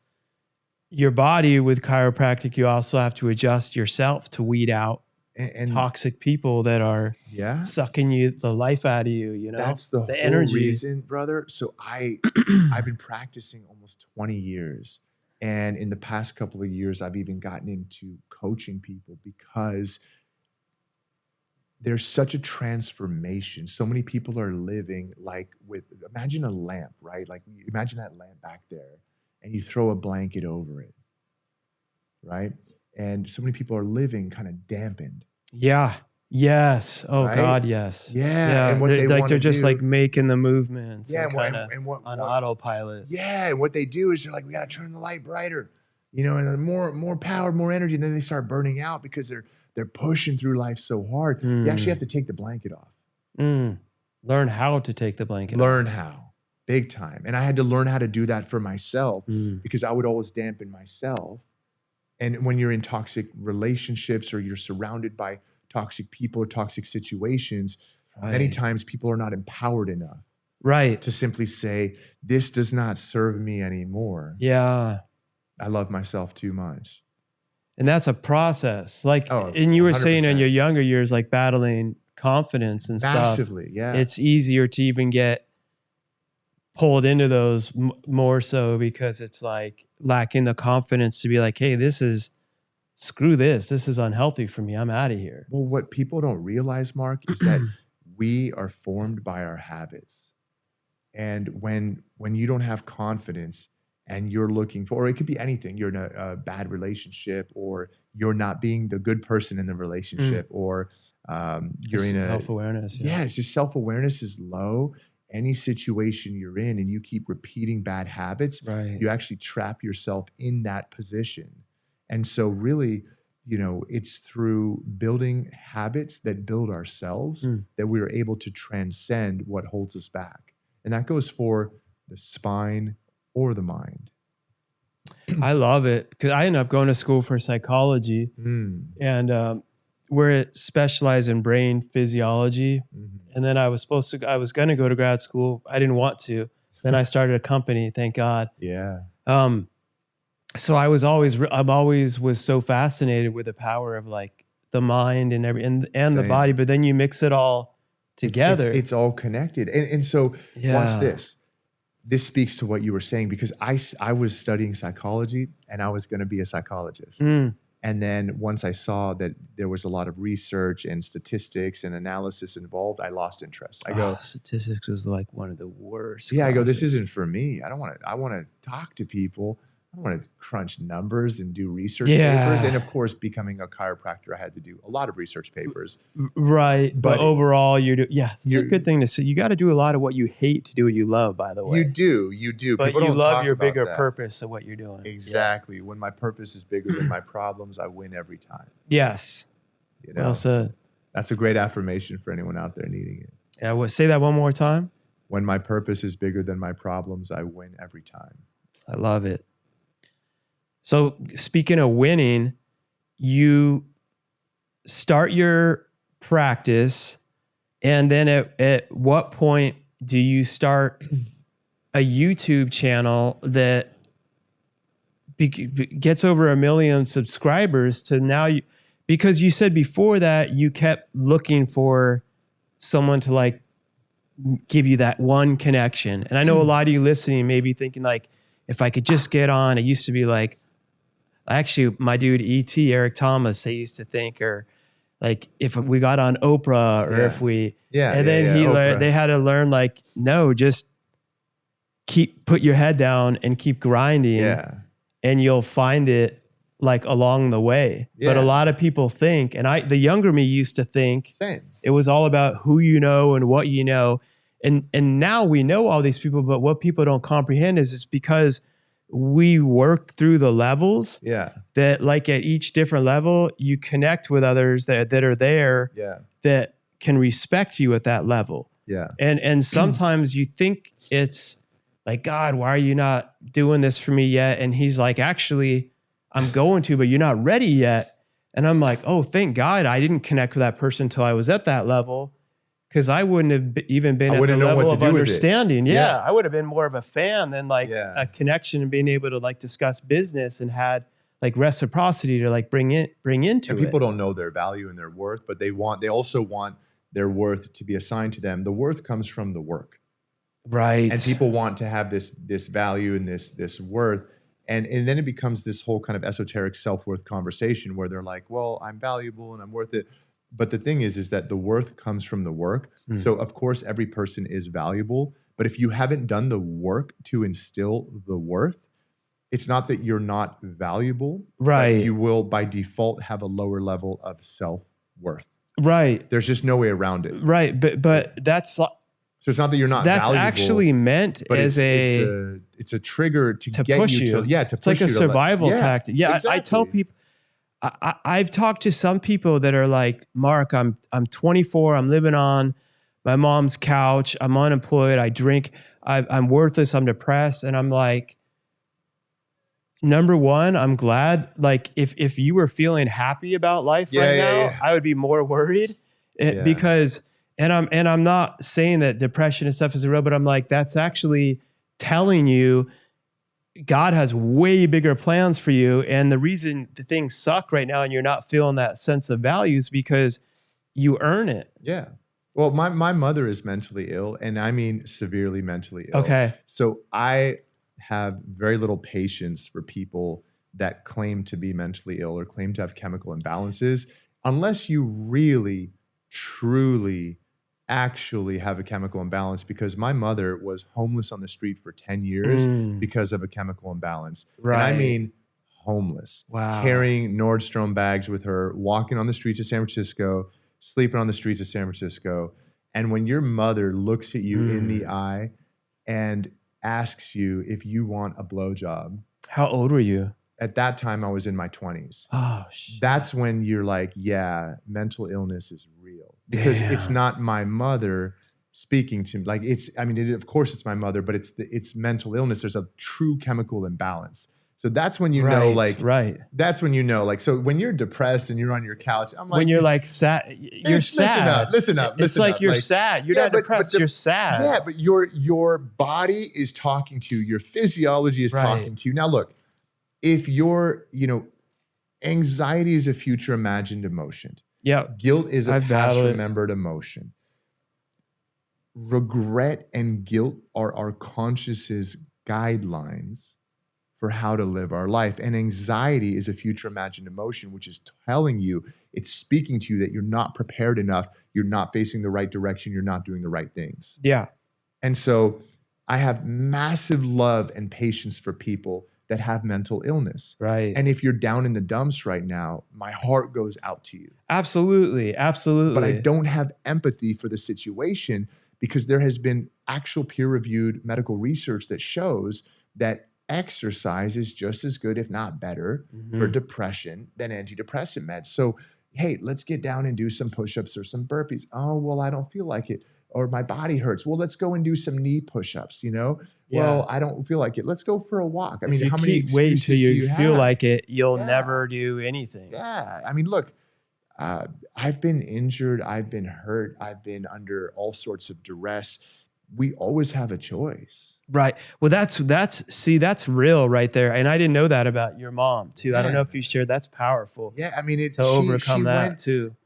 your body with chiropractic, you also have to adjust yourself to weed out and toxic people that are sucking the life out of you, That's the whole energy. Reason, brother. So I've been practicing almost 20 years. And in the past couple of years, I've even gotten into coaching people, because there's such a transformation. So many people are living like imagine a lamp, right? Like, imagine that lamp back there, and you throw a blanket over it, right? And so many people are living kind of dampened. Yeah. Yes. Oh, right? God, yes. Yeah. And what they're just like making the movements. Yeah. And what on autopilot. Yeah. And what they do is they're like, we got to turn the light brighter, and more power, more energy. And then they start burning out because they're pushing through life so hard. You actually have to take the blanket off. Learn how to take the blanket off. Learn how. Big time. And I had to learn how to do that for myself, because I would always dampen myself. And when you're in toxic relationships, or you're surrounded by toxic people or toxic situations, Right. many times people are not empowered enough Right. to simply say, this does not serve me anymore. Yeah. I love myself too much. And that's a process. Like, Oh, and you were saying in 100%. your younger years, like battling confidence and stuff. Massively, yeah. It's easier to even get pulled into those more so because it's like lacking the confidence to be like, hey, screw this. This is unhealthy for me. I'm out of here. Well, what people don't realize, Mark, is that we are formed by our habits. And when you don't have confidence and you're looking for, or it could be anything, you're in a bad relationship, or you're not being the good person in the relationship, or you're in a self-awareness. Yeah, it's just self-awareness is low. Any situation you're in and you keep repeating bad habits, Right. you actually trap yourself in that position. And so really, it's through building habits that build ourselves that we're able to transcend what holds us back. And that goes for the spine or the mind. I love it because I ended up going to school for psychology and we're specialized in brain physiology. And then I was going to go to grad school. I didn't want to. Then I started a company, thank God. Yeah. So I'm always was so fascinated with the power of like the mind and the body, but then you mix it all together. It's all connected. And so watch this. This speaks to what you were saying, because I was studying psychology and I was going to be a psychologist. And then once I saw that there was a lot of research and statistics and analysis involved, I lost interest. I go, statistics was like one of the worst. Yeah, classes. I go, this isn't for me. I want to talk to people. I don't want to crunch numbers and do research papers. And of course, becoming a chiropractor, I had to do a lot of research papers. Right. But overall, it's a good thing to say. You got to do a lot of what you hate to do what you love, by the way. You do. But people you don't love talk your about bigger that. purpose of what you're doing. Exactly. Yeah. When my purpose is bigger than my problems, I win every time. Yes. Well said. That's a great affirmation for anyone out there needing it. Yeah. Say that one more time. When my purpose is bigger than my problems, I win every time. I love it. So speaking of winning, you start your practice, and then at what point do you start a YouTube channel that gets over 1 million subscribers to now? Because you said before that you kept looking for someone to like give you that one connection. And I know a lot of you listening may be thinking like, if I could just get on, it used to be like, actually, my dude, E.T., Eric Thomas, they used to think, or like if we got on Oprah or if we, and then they had to learn like, no, just put your head down and keep grinding and you'll find it like along the way. But a lot of people think, and the younger me used to think it was all about who you know and what you know. And now we know all these people, but what people don't comprehend is it's because we work through the levels that like at each different level, you connect with others that are there that can respect you at that level. Yeah. And sometimes you think it's like, God, why are you not doing this for me yet? And he's like, actually, I'm going to, but you're not ready yet. And I'm like, oh, thank God I didn't connect with that person until I was at that level. Because I wouldn't have even been at the level of understanding. Yeah, I would have been more of a fan than like a connection and being able to like discuss business and had like reciprocity to like bring into it. People don't know their value and their worth, but they also want their worth to be assigned to them. The worth comes from the work, right? And people want to have this value and this worth, and then it becomes this whole kind of esoteric self-worth conversation where they're like, well, I'm valuable and I'm worth it. But the thing is that the worth comes from the work. So of course, every person is valuable. But if you haven't done the work to instill the worth, it's not that you're not valuable. Right. But you will by default have a lower level of self-worth. Right. There's just no way around it. Right. But that's... So it's not that you're not valuable. That's actually meant as it's a trigger to get push you to... Yeah, to it's push you. It's like a survival tactic. Yeah, exactly. I tell people... I've talked to some people that are like, Mark, I'm 24. I'm living on my mom's couch. I'm unemployed. I drink. I'm worthless. I'm depressed. And I'm like, number one, I'm glad, like if you were feeling happy about life right now, I would be more worried because, and I'm not saying that depression and stuff is real, but I'm like, that's actually telling you God has way bigger plans for you. And the reason the things suck right now and you're not feeling that sense of value is because you earn it. Yeah. Well, my mother is mentally ill, and I mean severely mentally ill. Okay. So I have very little patience for people that claim to be mentally ill or claim to have chemical imbalances, unless you really, truly, actually have a chemical imbalance. Because my mother was homeless on the street for 10 years because of a chemical imbalance. Right. And I mean homeless. Wow. Carrying Nordstrom bags with her, walking on the streets of San Francisco, sleeping on the streets of San Francisco. And when your mother looks at you in the eye and asks you if you want a blowjob. How old were you? At that time, I was in my 20s. Oh, shit. That's when you're like, yeah, mental illness is real. Because it's not my mother speaking to me. Like of course it's my mother, but it's mental illness. There's a true chemical imbalance. So that's when you know, like, that's when you know, like, so when you're depressed and you're on your couch, I'm like, when you're like sad, you're sad. Listen up. It's like you're sad. You're not depressed. You're sad. Yeah, but your body is talking to you. Your physiology is talking to you. Now, look, if anxiety is a future imagined emotion. Yeah. Guilt is a past remembered emotion. Regret and guilt are our consciousness guidelines for how to live our life. And anxiety is a future imagined emotion, which is telling you, it's speaking to you that you're not prepared enough, you're not facing the right direction, you're not doing the right things. Yeah. And so I have massive love and patience for people that have mental illness. Right. And if you're down in the dumps right now, my heart goes out to you. Absolutely. Absolutely. But I don't have empathy for the situation because there has been actual peer-reviewed medical research that shows that exercise is just as good, if not better, for depression than antidepressant meds. So, hey, let's get down and do some push-ups or some burpees. Oh, well, I don't feel like it. Or my body hurts. Well, let's go and do some knee push-ups, Well, I don't feel like it. Let's go for a walk. I mean, how many excuses do you feel have? like it, you'll never do anything. Yeah. I mean, look, I've been injured. I've been hurt. I've been under all sorts of duress. We always have a choice. Right. Well, that's real right there. And I didn't know that about your mom too. I don't know if you shared. That's powerful. Yeah. I mean, to overcome that too.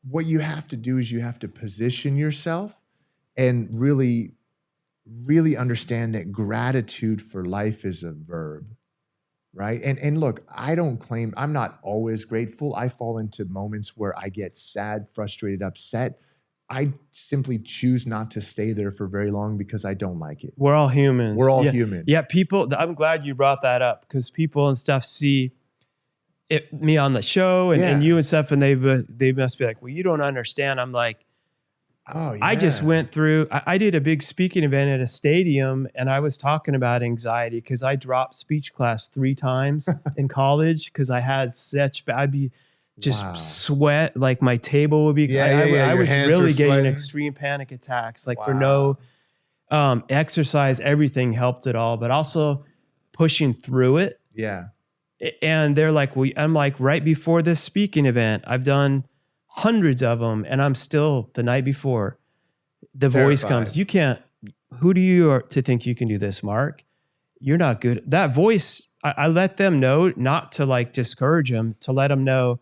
What you have to do is you have to position yourself and really, really understand that gratitude for life is a verb, right? And look, I don't claim, I'm not always grateful. I fall into moments where I get sad, frustrated, upset. I simply choose not to stay there for very long because I don't like it. We're all humans. We're all human. Yeah, people, I'm glad you brought that up because people and stuff see me on the show and you and stuff, and they must be like, well, you don't understand. I'm like, oh, yeah. I just went through, I did a big speaking event at a stadium, and I was talking about anxiety because I dropped speech class 3 times in college because I had I'd be just sweat, like my table would be, I was really getting extreme panic attacks, like for no exercise, everything helped at all, but also pushing through it. Yeah. And they're like, well, I'm like, right before this speaking event, I've done hundreds of them, and I'm still the night before the voice comes. You can't, who do you are to think you can do this, Mark? You're not good. That voice, I let them know, not to like discourage them, to let them know,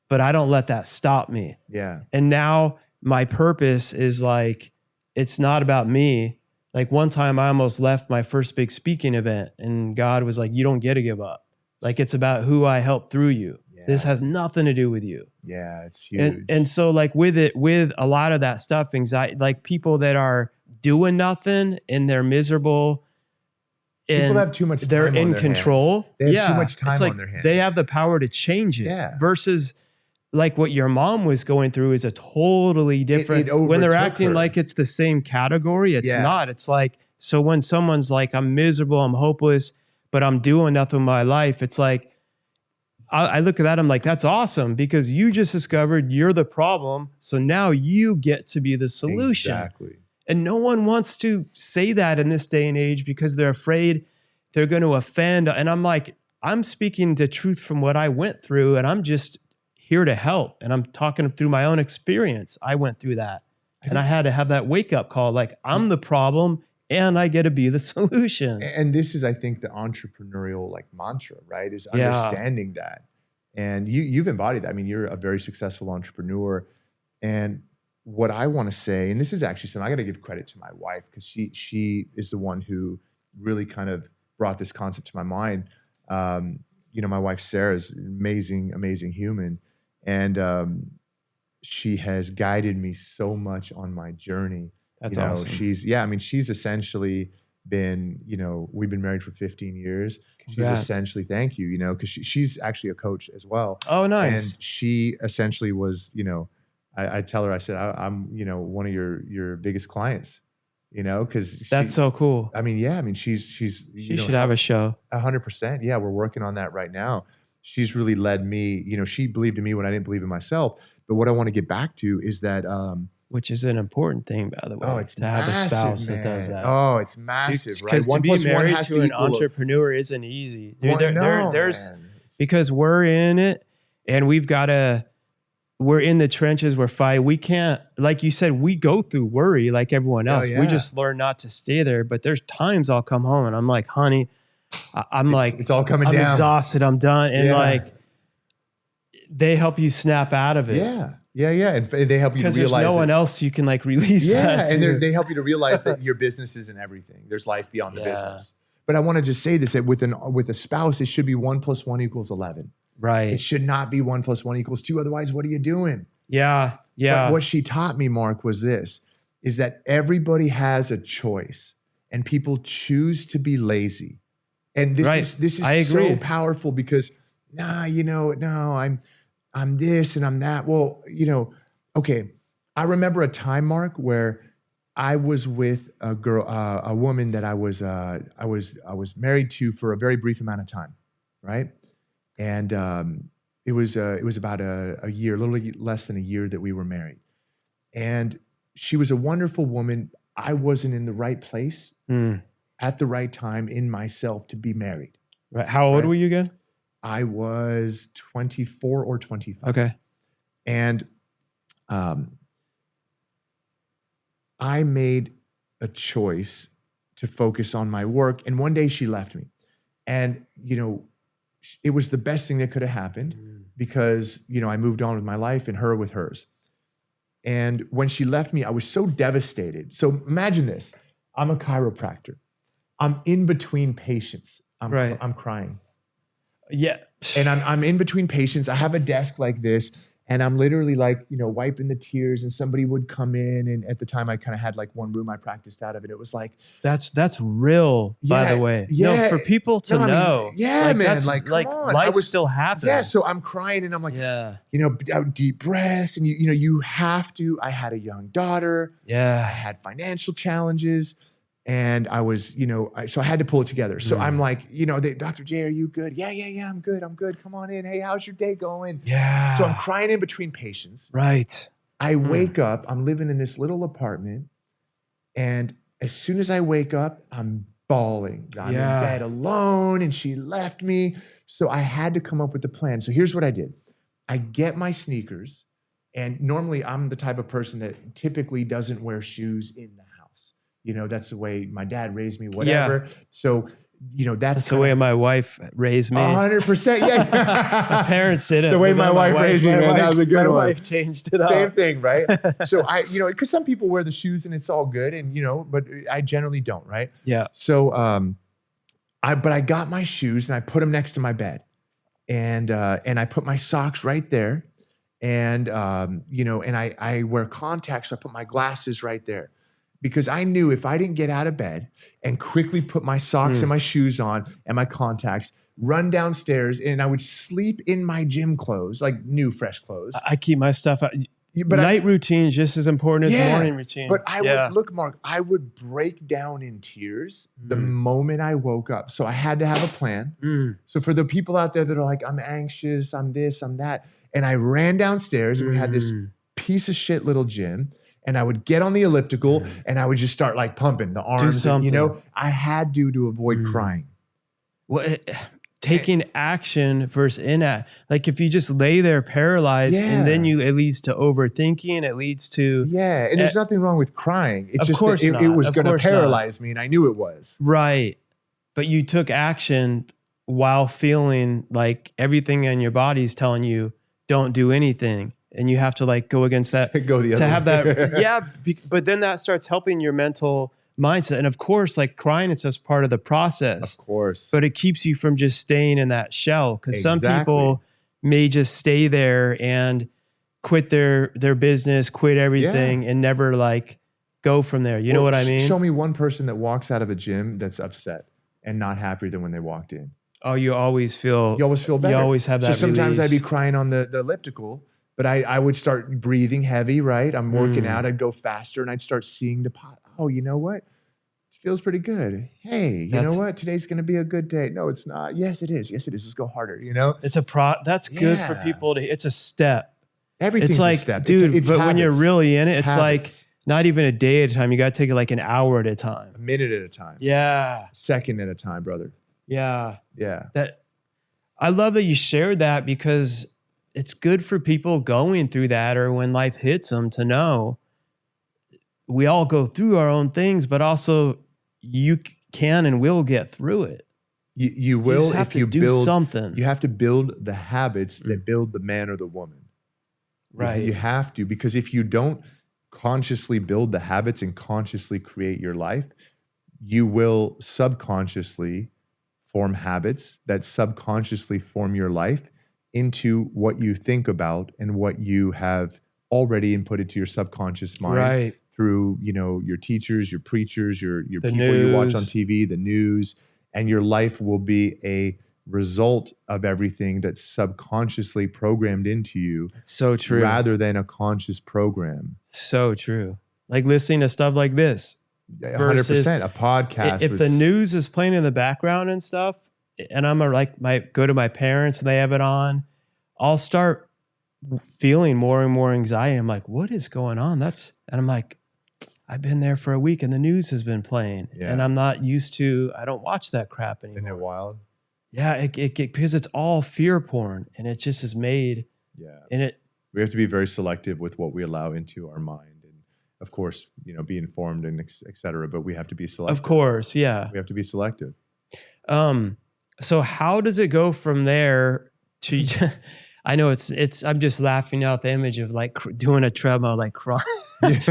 but I don't let that stop me. Yeah. And now my purpose is like, it's not about me. Like one time I almost left my first big speaking event, and God was like, you don't get to give up. Like it's about who I help through you. Yeah. This has nothing to do with you. Yeah, it's huge. And so like with a lot of that stuff, anxiety, like people that are doing nothing and they're miserable. People have too much time they're in control. They have too much time on their hands. They have the power to change it. Yeah. Versus like what your mom was going through is a totally different, when they're acting like it's the same category, it's not. It's like, so when someone's like, I'm miserable, I'm hopeless, but I'm doing nothing with my life. It's like, I look at that, I'm like, that's awesome because you just discovered you're the problem. So now you get to be the solution. Exactly. And no one wants to say that in this day and age because they're afraid they're going to offend. And I'm like, I'm speaking the truth from what I went through, and I'm just here to help. And I'm talking through my own experience. I went through that. And I had to have that wake up call. Like, I'm the problem and I get to be the solution. And this is, I think, the entrepreneurial like mantra, right? Is understanding that. And you've embodied that. I mean, you're a very successful entrepreneur. And what I want to say, and this is actually something I got to give credit to my wife, because she is the one who really kind of brought this concept to my mind. You know, my wife, Sarah, is an amazing human. And she has guided me so much on my journey. That's awesome. awesome. She's essentially been, we've been married for 15 years. Congrats. She's essentially, thank you, because she's actually a coach as well. Oh, nice. And she essentially was, I tell her, I said, I'm, one of your biggest clients, because that's so cool. She's she should have a show. 100%. Yeah. We're working on that right now. She's really led me, she believed in me when I didn't believe in myself. But what I want to get back to is that, which is an important thing, by the way. Oh, it's to have massive, a spouse man. that does that. Oh, it's massive, right? Because to be married to an equal entrepreneur isn't easy. There's because we're in it, and we're in the trenches. We're fighting. We can't, like you said, we go through worry like everyone else. Yeah. We just learn not to stay there. But there's times I'll come home and I'm like, honey, it's all coming down. I'm exhausted. I'm done. And they help you snap out of it. Yeah. And they help you to realize there's no one else you can like release that to. And they help you to realize that your business isn't everything. There's life beyond the business. But I want to just say this, that with a spouse, it should be 1 + 1 = 11. Right. It should not be 1 + 1 = 2. Otherwise, what are you doing? Yeah. But what she taught me, Mark, was this, is that everybody has a choice and people choose to be lazy. And this is so powerful because, I'm this and I'm that. Well, okay. I remember a time, Mark, where I was with a woman that I was married to for a very brief amount of time, right? And it was about a year, a little less than a year that we were married. And she was a wonderful woman. I wasn't in the right place at the right time in myself to be married. Right. How old were you again? I was 24 or 25. Okay. And I made a choice to focus on my work. And one day she left me. And, it was the best thing that could have happened because, I moved on with my life and her with hers. And when she left me, I was so devastated. So imagine this. I'm a chiropractor. I'm in between patients. I'm crying. Yeah. And I'm in between patients. I have a desk like this and I'm literally like, wiping the tears, and somebody would come in. And at the time I kind of had like one room I practiced out of it. It was like, that's real, by the way. Yeah. No, for people to know. Man, that's, like life still happens. Yeah. So I'm crying and I'm like, deep breaths. And you have to, I had a young daughter. Yeah. I had financial challenges. And I was, so I had to pull it together. So I'm like, Dr. J, are you good? Yeah, I'm good. Come on in. Hey, how's your day going? Yeah. So I'm crying in between patients. Right. I wake up, I'm living in this little apartment. And as soon as I wake up, I'm bawling. I'm in bed alone and she left me. So I had to come up with a plan. So here's what I did. I get my sneakers. And normally I'm the type of person that typically doesn't wear shoes in the house. That's the way my dad raised me, whatever. Yeah. So, that's the way my wife raised me. 100%. Yeah. My parents didn't. The way my wife raised me, man, that was a good one. My wife changed it up. Same thing, right? So because some people wear the shoes and it's all good and, but I generally don't, right? Yeah. So, I got my shoes and I put them next to my bed and I put my socks right there and, and I wear contacts. So I put my glasses right there. Because I knew if I didn't get out of bed and quickly put my socks and my shoes on and my contacts, run downstairs, and I would sleep in my gym clothes, like new, fresh clothes. I keep my stuff out. But night routine is just as important as morning routine. But I would, look, Mark, I would break down in tears the moment I woke up. So I had to have a plan. So for the people out there that are like, I'm anxious, I'm this, I'm that. And I ran downstairs and we had this piece of shit little gym. And I would get on the elliptical and I would just start like pumping the arms. And, I had to avoid crying. Well, taking action versus like if you just lay there paralyzed and then Yeah. it leads to overthinking, it leads to Yeah, and there's nothing wrong with crying. It's Of just course that it not. was Of going to course not. paralyze me, and I knew it was. right. But you took action while feeling like everything in your body is telling you don't do anything, and you have to like go against that Go the other to have way. that. Yeah, but then that starts helping your mental mindset, and of course, like crying, it's just part of the process. Of course. But it keeps you from just staying in that shell, because some Exactly. people may just stay there and quit their business, quit everything, and never like go from there. You know what I mean? Show me one person that walks out of a gym that's upset and not happier than when they walked in. Oh, you always feel better. You always have that. So sometimes release. I'd be crying on the elliptical, but I would start breathing heavy, right? I'm working out, I'd go faster, and I'd start seeing the pot. Oh, you know what? It feels pretty good. Hey, you know what? Today's going to be a good day. No, it's not. Yes, it is. Yes, it is. Let's go harder, you know? It's that's good for people to, it's a step. Everything's It's like, a step. dude, it's but when you're habits. really in it, it's like habits. not even a day at a time. You got to take it like an hour at a time. A minute at a time. Yeah. Second at a time, brother. Yeah. Yeah. I love that you shared that, because it's good for people going through that, or when life hits them, to know we all go through our own things, but also you can and will get through it. You will just have if to you do build something. You have to build the habits that build the man or the woman. Right. You have to, because if you don't consciously build the habits and consciously create your life, you will subconsciously form habits that subconsciously form your life into what you think about and what you have already inputted to your subconscious mind. Right. Through, your teachers, your preachers, your The people you watch on news. TV, the news, and your life will be a result of everything that's subconsciously programmed into you. It's so true. Rather than a conscious program. So true. Like listening to stuff like this. 100%. A podcast. If the news is playing in the background and stuff, and I'm go to my parents and they have it on, I'll start feeling more and more anxiety. I'm like, what is going on? And I'm like, I've been there for a week and the news has been playing, and I'm not used to. I don't watch that crap anymore. Isn't it wild? Yeah, it because it's all fear porn, and it just is made. Yeah, and we have to be very selective with what we allow into our mind, and of course, be informed and et cetera. But we have to be selective. Of course, yeah, we have to be selective. So how does it go from there to? I know it's. I'm just laughing out the image of like doing a treadmill, like crying.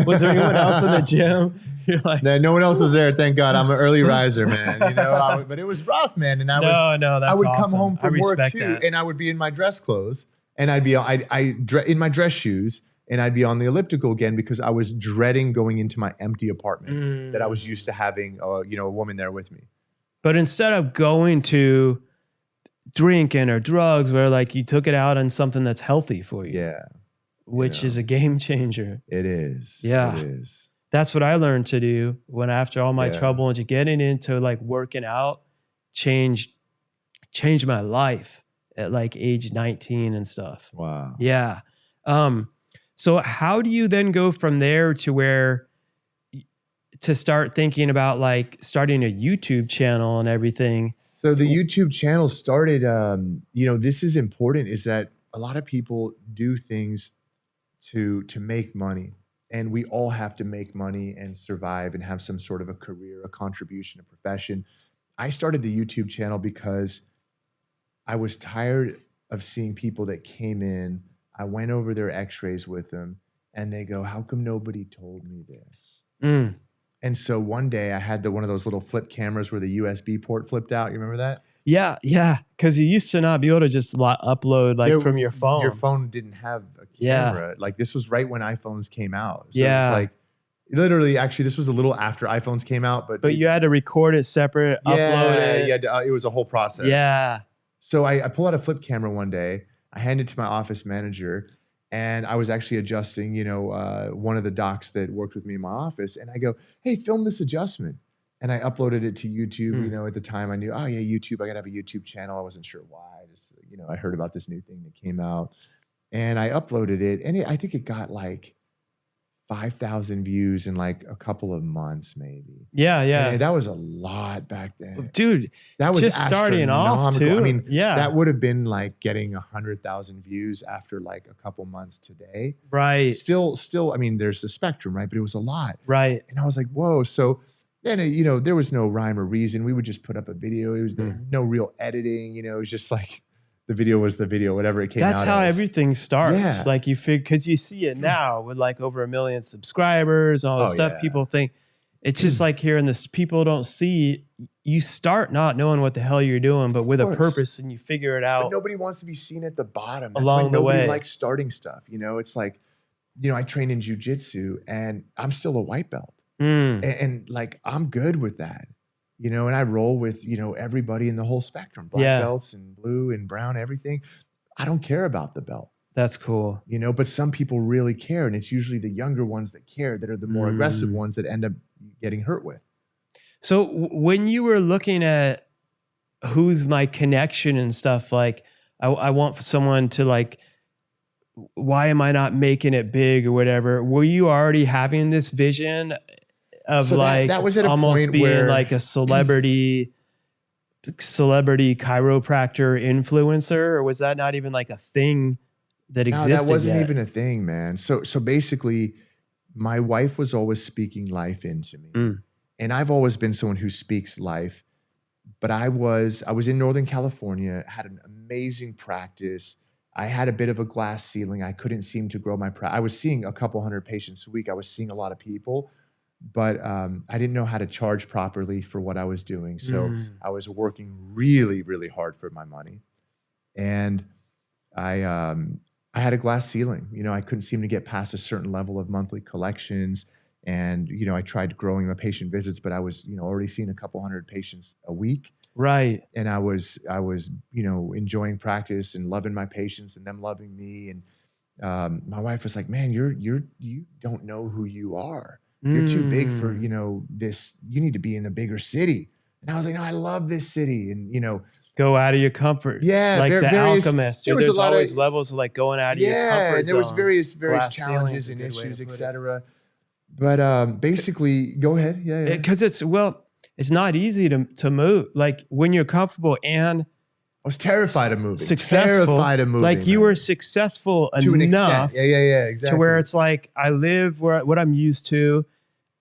Was there anyone else in the gym? You're like, no one else was there. Thank God. I'm an early riser, man. But it was rough, man. And I would come home from work too, and I would be in my dress clothes, and I'd be in my dress shoes, and I'd be on the elliptical again because I was dreading going into my empty apartment that I was used to having, a woman there with me. But instead of going to drinking or drugs, where like you took it out on something that's healthy for you. Yeah. Which is a game changer. It is. Yeah. It is. That's what I learned to do when after all my trouble and getting into like working out changed my life at like age 19 and stuff. Wow. Yeah. So how do you then go from there to where to start thinking about like starting a YouTube channel and everything? So the YouTube channel started, this is important, is that a lot of people do things to make money, and we all have to make money and survive and have some sort of a career, a contribution, a profession. I started the YouTube channel because I was tired of seeing people that came in. I went over their x-rays with them and they go, how come nobody told me this? And so one day I had one of those little flip cameras where the USB port flipped out. You remember that? Yeah. Because you used to not be able to just upload from your phone. Your phone didn't have a camera. Yeah. Like this was right when iPhones came out. So yeah. It was like literally, actually, this was a little after iPhones came out. But you had to record it separate, upload it. Yeah, it was a whole process. Yeah. So I pull out a flip camera one day. I hand it to my office manager. And I was actually adjusting, one of the docs that worked with me in my office. And I go, hey, film this adjustment. And I uploaded it to YouTube. At the time I knew, YouTube, I got to have a YouTube channel. I wasn't sure why. I heard about this new thing that came out. And I uploaded it. And I think it got like 5,000 views in like a couple of months, maybe. Yeah, yeah. And that was a lot back then. Dude, That was just starting off astronomical. too. I mean, yeah. that would have been like getting 100,000 views after like a couple months today. Right. Still, I mean, there's a spectrum, right? But it was a lot. Right. And I was like, whoa. So then, you know, there was no rhyme or reason. We would just put up a video. It was no real editing. You know, it was just like the video was the video, whatever it came out That's how as. everything starts. Yeah. Like you figure, because you see it now with like over 1 million subscribers, all this stuff. Yeah. People think it's just like hearing this. People don't see. You start not knowing what the hell you're doing, but with a purpose, and you figure it out. But nobody wants to be seen at the bottom. That's along why the nobody way. likes starting stuff. You know, it's like, you know, I train in jiu-jitsu and I'm still a white belt. And like, I'm good with that, you know, and I roll with, you know, everybody in the whole spectrum, black belts and blue and brown, everything. I don't care about the belt. That's cool. You know, but some people really care. And it's usually the younger ones that care, that are the more aggressive ones that end up getting hurt with. So when you were looking at who's my connection and stuff, like I want someone to like, why am I not making it big or whatever? Were you already having this vision of So like that was at a almost point being where, like a celebrity chiropractor influencer, or was that not even like a thing that existed? No, that wasn't yet? even a thing, man. So basically, my wife was always speaking life into me. And I've always been someone who speaks life. But I was in Northern California, had an amazing practice. I had a bit of a glass ceiling. I couldn't seem to grow my practice. I was seeing a couple hundred patients a week. I was seeing a lot of people, but I didn't know how to charge properly for what I was doing. So I was working really, really hard for my money. And I had a glass ceiling. You know, I couldn't seem to get past a certain level of monthly collections. And, you know, I tried growing my patient visits, but I was, you know, already seeing a couple hundred patients a week. Right. And I was, you know, enjoying practice and loving my patients and them loving me. And my wife was like, man, you don't know who you are. You're too big for, you know, this, you need to be in a bigger city. And I was like, no, I love this city. And, you know, go out of your comfort. Yeah. Like the alchemist. There's always levels of like going out of your comfort and there was zone. various Glass challenges ceiling's a and good way to issues, put it. etc. But basically, go ahead. Yeah. Because it's not easy to move. Like when you're comfortable and I was terrified of moving. Successful. Terrified of moving. Like you man. were successful To an enough. extent. Yeah, exactly. To where it's like I live what I'm used to.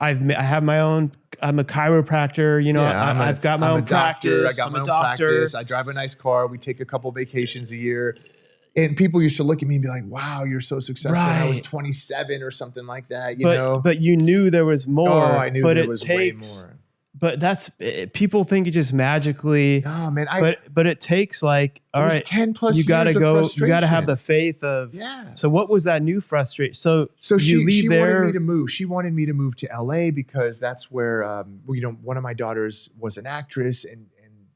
I have my own. I'm a chiropractor. You know, I've got my own practice. I got I'm my a own doctor. practice. I drive a nice car. We take a couple vacations a year. And people used to look at me and be like, wow, you're so successful. Right. And I was 27 or something like that, you know? But you knew there was more. Oh, I knew but there it was takes, way more. But that's, people think it just magically, No, man. but it takes like, all right, 10 plus you got to years of go, you frustration. got to have the faith of, Yeah. So what was that new frustration? So she you leave there. wanted me to move. She wanted me to move to LA because that's where, you know, one of my daughters was an actress and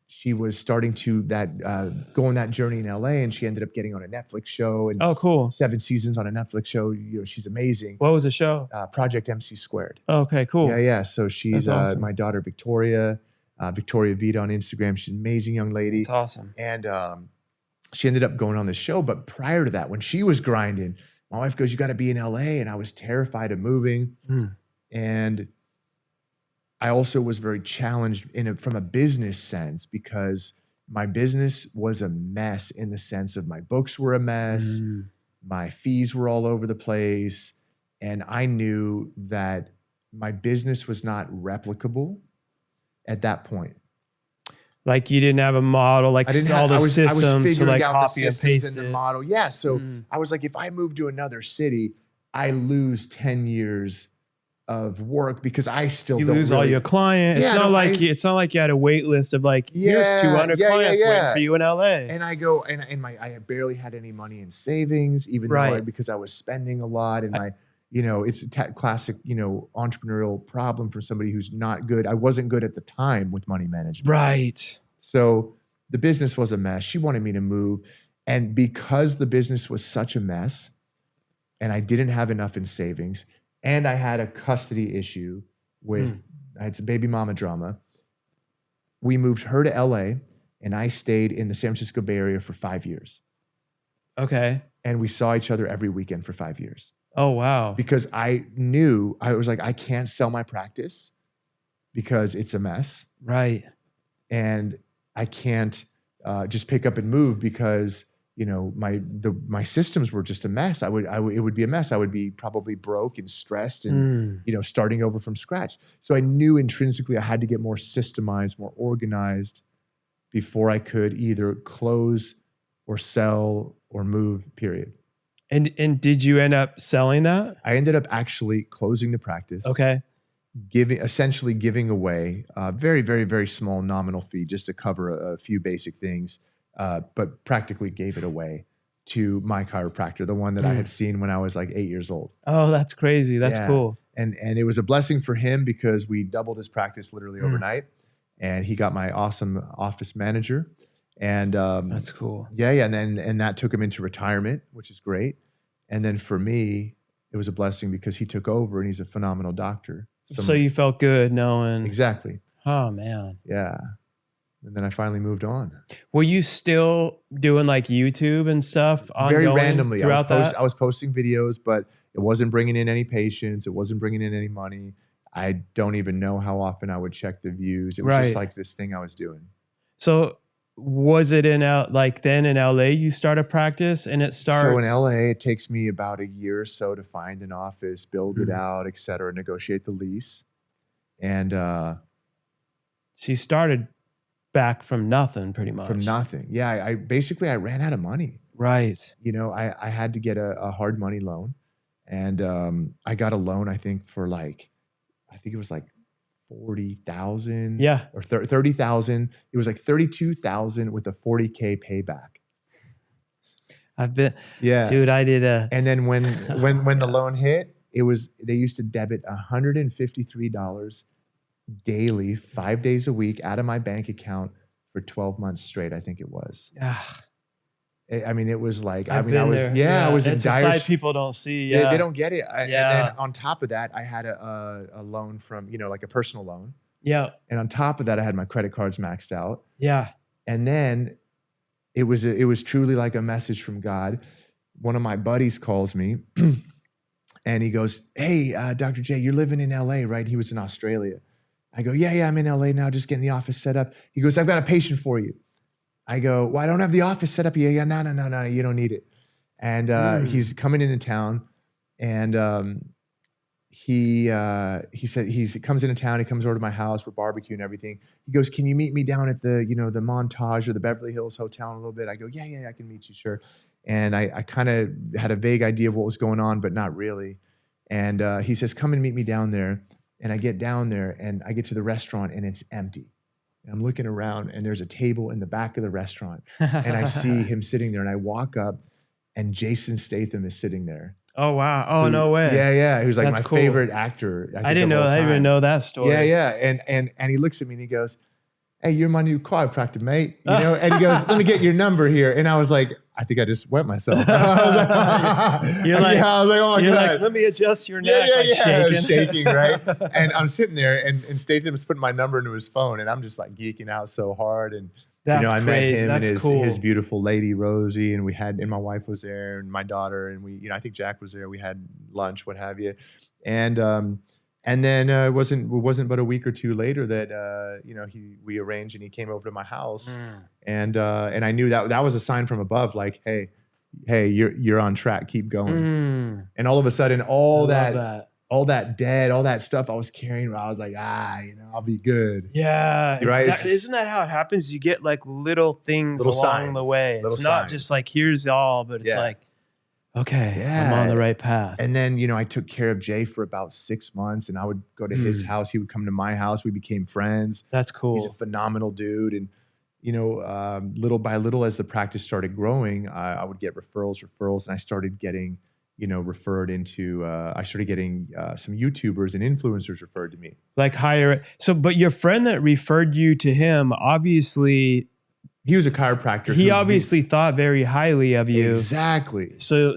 she was starting to go on that journey in LA, and she ended up getting on a Netflix show. And Oh, cool. 7 seasons on a Netflix show. You know, she's amazing. What was the show? Project MC Squared. Okay, cool. Yeah. So she's awesome. my daughter Victoria Vita on Instagram. She's an amazing young lady. That's awesome. And she ended up going on the show. But prior to that, when she was grinding, my wife goes, "You got to be in LA," and I was terrified of moving. And I also was very challenged from a business sense because my business was a mess in the sense of my books were a mess. My fees were all over the place. And I knew that my business was not replicable at that point. Like you didn't have a model, like all the systems I was to figuring like out the copy and systems paste and the it. model. Yeah. So I was like, if I move to another city, I lose 10 years of work because I still You don't lose really, all your clients. Yeah, it's not like you had a wait list of like, here's 200 clients waiting for you in LA. And I go, and I barely had any money in savings, even though because I was spending a lot. And you know, it's a classic, you know, entrepreneurial problem for somebody who's not good. I wasn't good at the time with money management. Right. So the business was a mess. She wanted me to move. And because the business was such a mess and I didn't have enough in savings, and I had a custody issue with, I had some baby mama drama. We moved her to LA and I stayed in the San Francisco Bay Area for 5 years. Okay. And we saw each other every weekend for 5 years. Oh, wow. because I knew, I was like, I can't sell my practice because it's a mess. Right. And I can't just pick up and move because, you know, my systems were just a mess. It would be a mess. I would be probably broke and stressed and, you know, starting over from scratch. So I knew intrinsically I had to get more systemized, more organized before I could either close or sell or move, period. And did you end up selling that? I ended up actually closing the practice. Okay. Essentially giving away a very, very, very small nominal fee just to cover a few basic things, but practically gave it away to my chiropractor, the one that I had seen when I was like 8 years old. Oh, that's crazy. That's cool. And it was a blessing for him because we doubled his practice literally overnight, and he got my awesome office manager. And that's cool. Yeah, and that took him into retirement, which is great. And then for me, it was a blessing because he took over and he's a phenomenal doctor. So you felt good knowing. Exactly. Oh, man. Yeah. And then I finally moved on. Were you still doing like YouTube and stuff? Very randomly. I Throughout was posting videos, but it wasn't bringing in any patients. It wasn't bringing in any money. I don't even know how often I would check the views. It was just like this thing I was doing. So was it then in LA you start a practice and it starts? So in LA, it takes me about a year or so to find an office, build it out, et cetera, negotiate the lease. And so you started back from nothing pretty much. From nothing. Yeah. I basically ran out of money. Right. You know, I had to get a hard money loan. And I got a loan, I think, for I think it was like 40,000 or 30,000. It was like 32,000 with a 40K payback. Dude, I did and then when the loan hit, they used to debit $153 daily, 5 days a week out of my bank account for 12 months straight. I think it was. I mean, it was like, I was in dire. Side people don't see. They don't get it. And then on top of that, I had a loan from, like a personal loan. Yeah. And on top of that, I had my credit cards maxed out. Yeah. And then it was truly like a message from God. One of my buddies calls me and he goes, "Hey, Dr. J, you're living in LA, right?" He was in Australia. I go, yeah, I'm in LA now, just getting the office set up. He goes, "I've got a patient for you." I go, "Well, I don't have the office set up yet." Yeah, no, you don't need it. And he's coming into town, and he said he comes into town. He comes over to my house. We're barbecuing and everything. He goes, "Can you meet me down at the the Montage or the Beverly Hills Hotel in a little bit?" I go, "Yeah, I can meet you, sure." And I kind of had a vague idea of what was going on, but not really. And he says, "Come and meet me down there." And I get down there, and I get to the restaurant, and it's empty. And I'm looking around, and there's a table in the back of the restaurant, and I see him sitting there, and I walk up, and Jason Statham is sitting there. Oh, wow. Oh, no way. Yeah. He was like That's my cool. favorite actor. I didn't even know that story. Yeah. And he looks at me and he goes, "Hey, you're my new chiropractor, mate." And he goes, "Let me get your number here." And I was like, I think I just wet myself. I was like, you're like, I was like, "Oh my God. Like, let me adjust your neck." Shaking, right? And I'm sitting there, and Statham is putting my number into his phone, and I'm just like geeking out so hard. And that's I crazy. met him That's and his beautiful lady Rosie, and my wife was there, and my daughter, and we, I think Jack was there. We had lunch, what have you, and then it wasn't but a week or two later that we arranged, and he came over to my house, and I knew that was a sign from above, like, hey, you're on track, keep going. And all of a sudden, all that debt, all that stuff I was carrying, I was like, I'll be good. Yeah, right. Isn't that how it happens? You get like little things along signs, the way. It's not signs. just like here's all, but it's like, okay, I'm on the right path. And then, I took care of Jay for about 6 months, and I would go to his house. He would come to my house. We became friends. That's cool. He's a phenomenal dude. And, little by little, as the practice started growing, I would get referrals, and I started getting, referred into, I started getting some YouTubers and influencers referred to me. Like higher. So, but your friend that referred you to him, obviously, he was a chiropractor. He obviously thought very highly of you. Exactly. So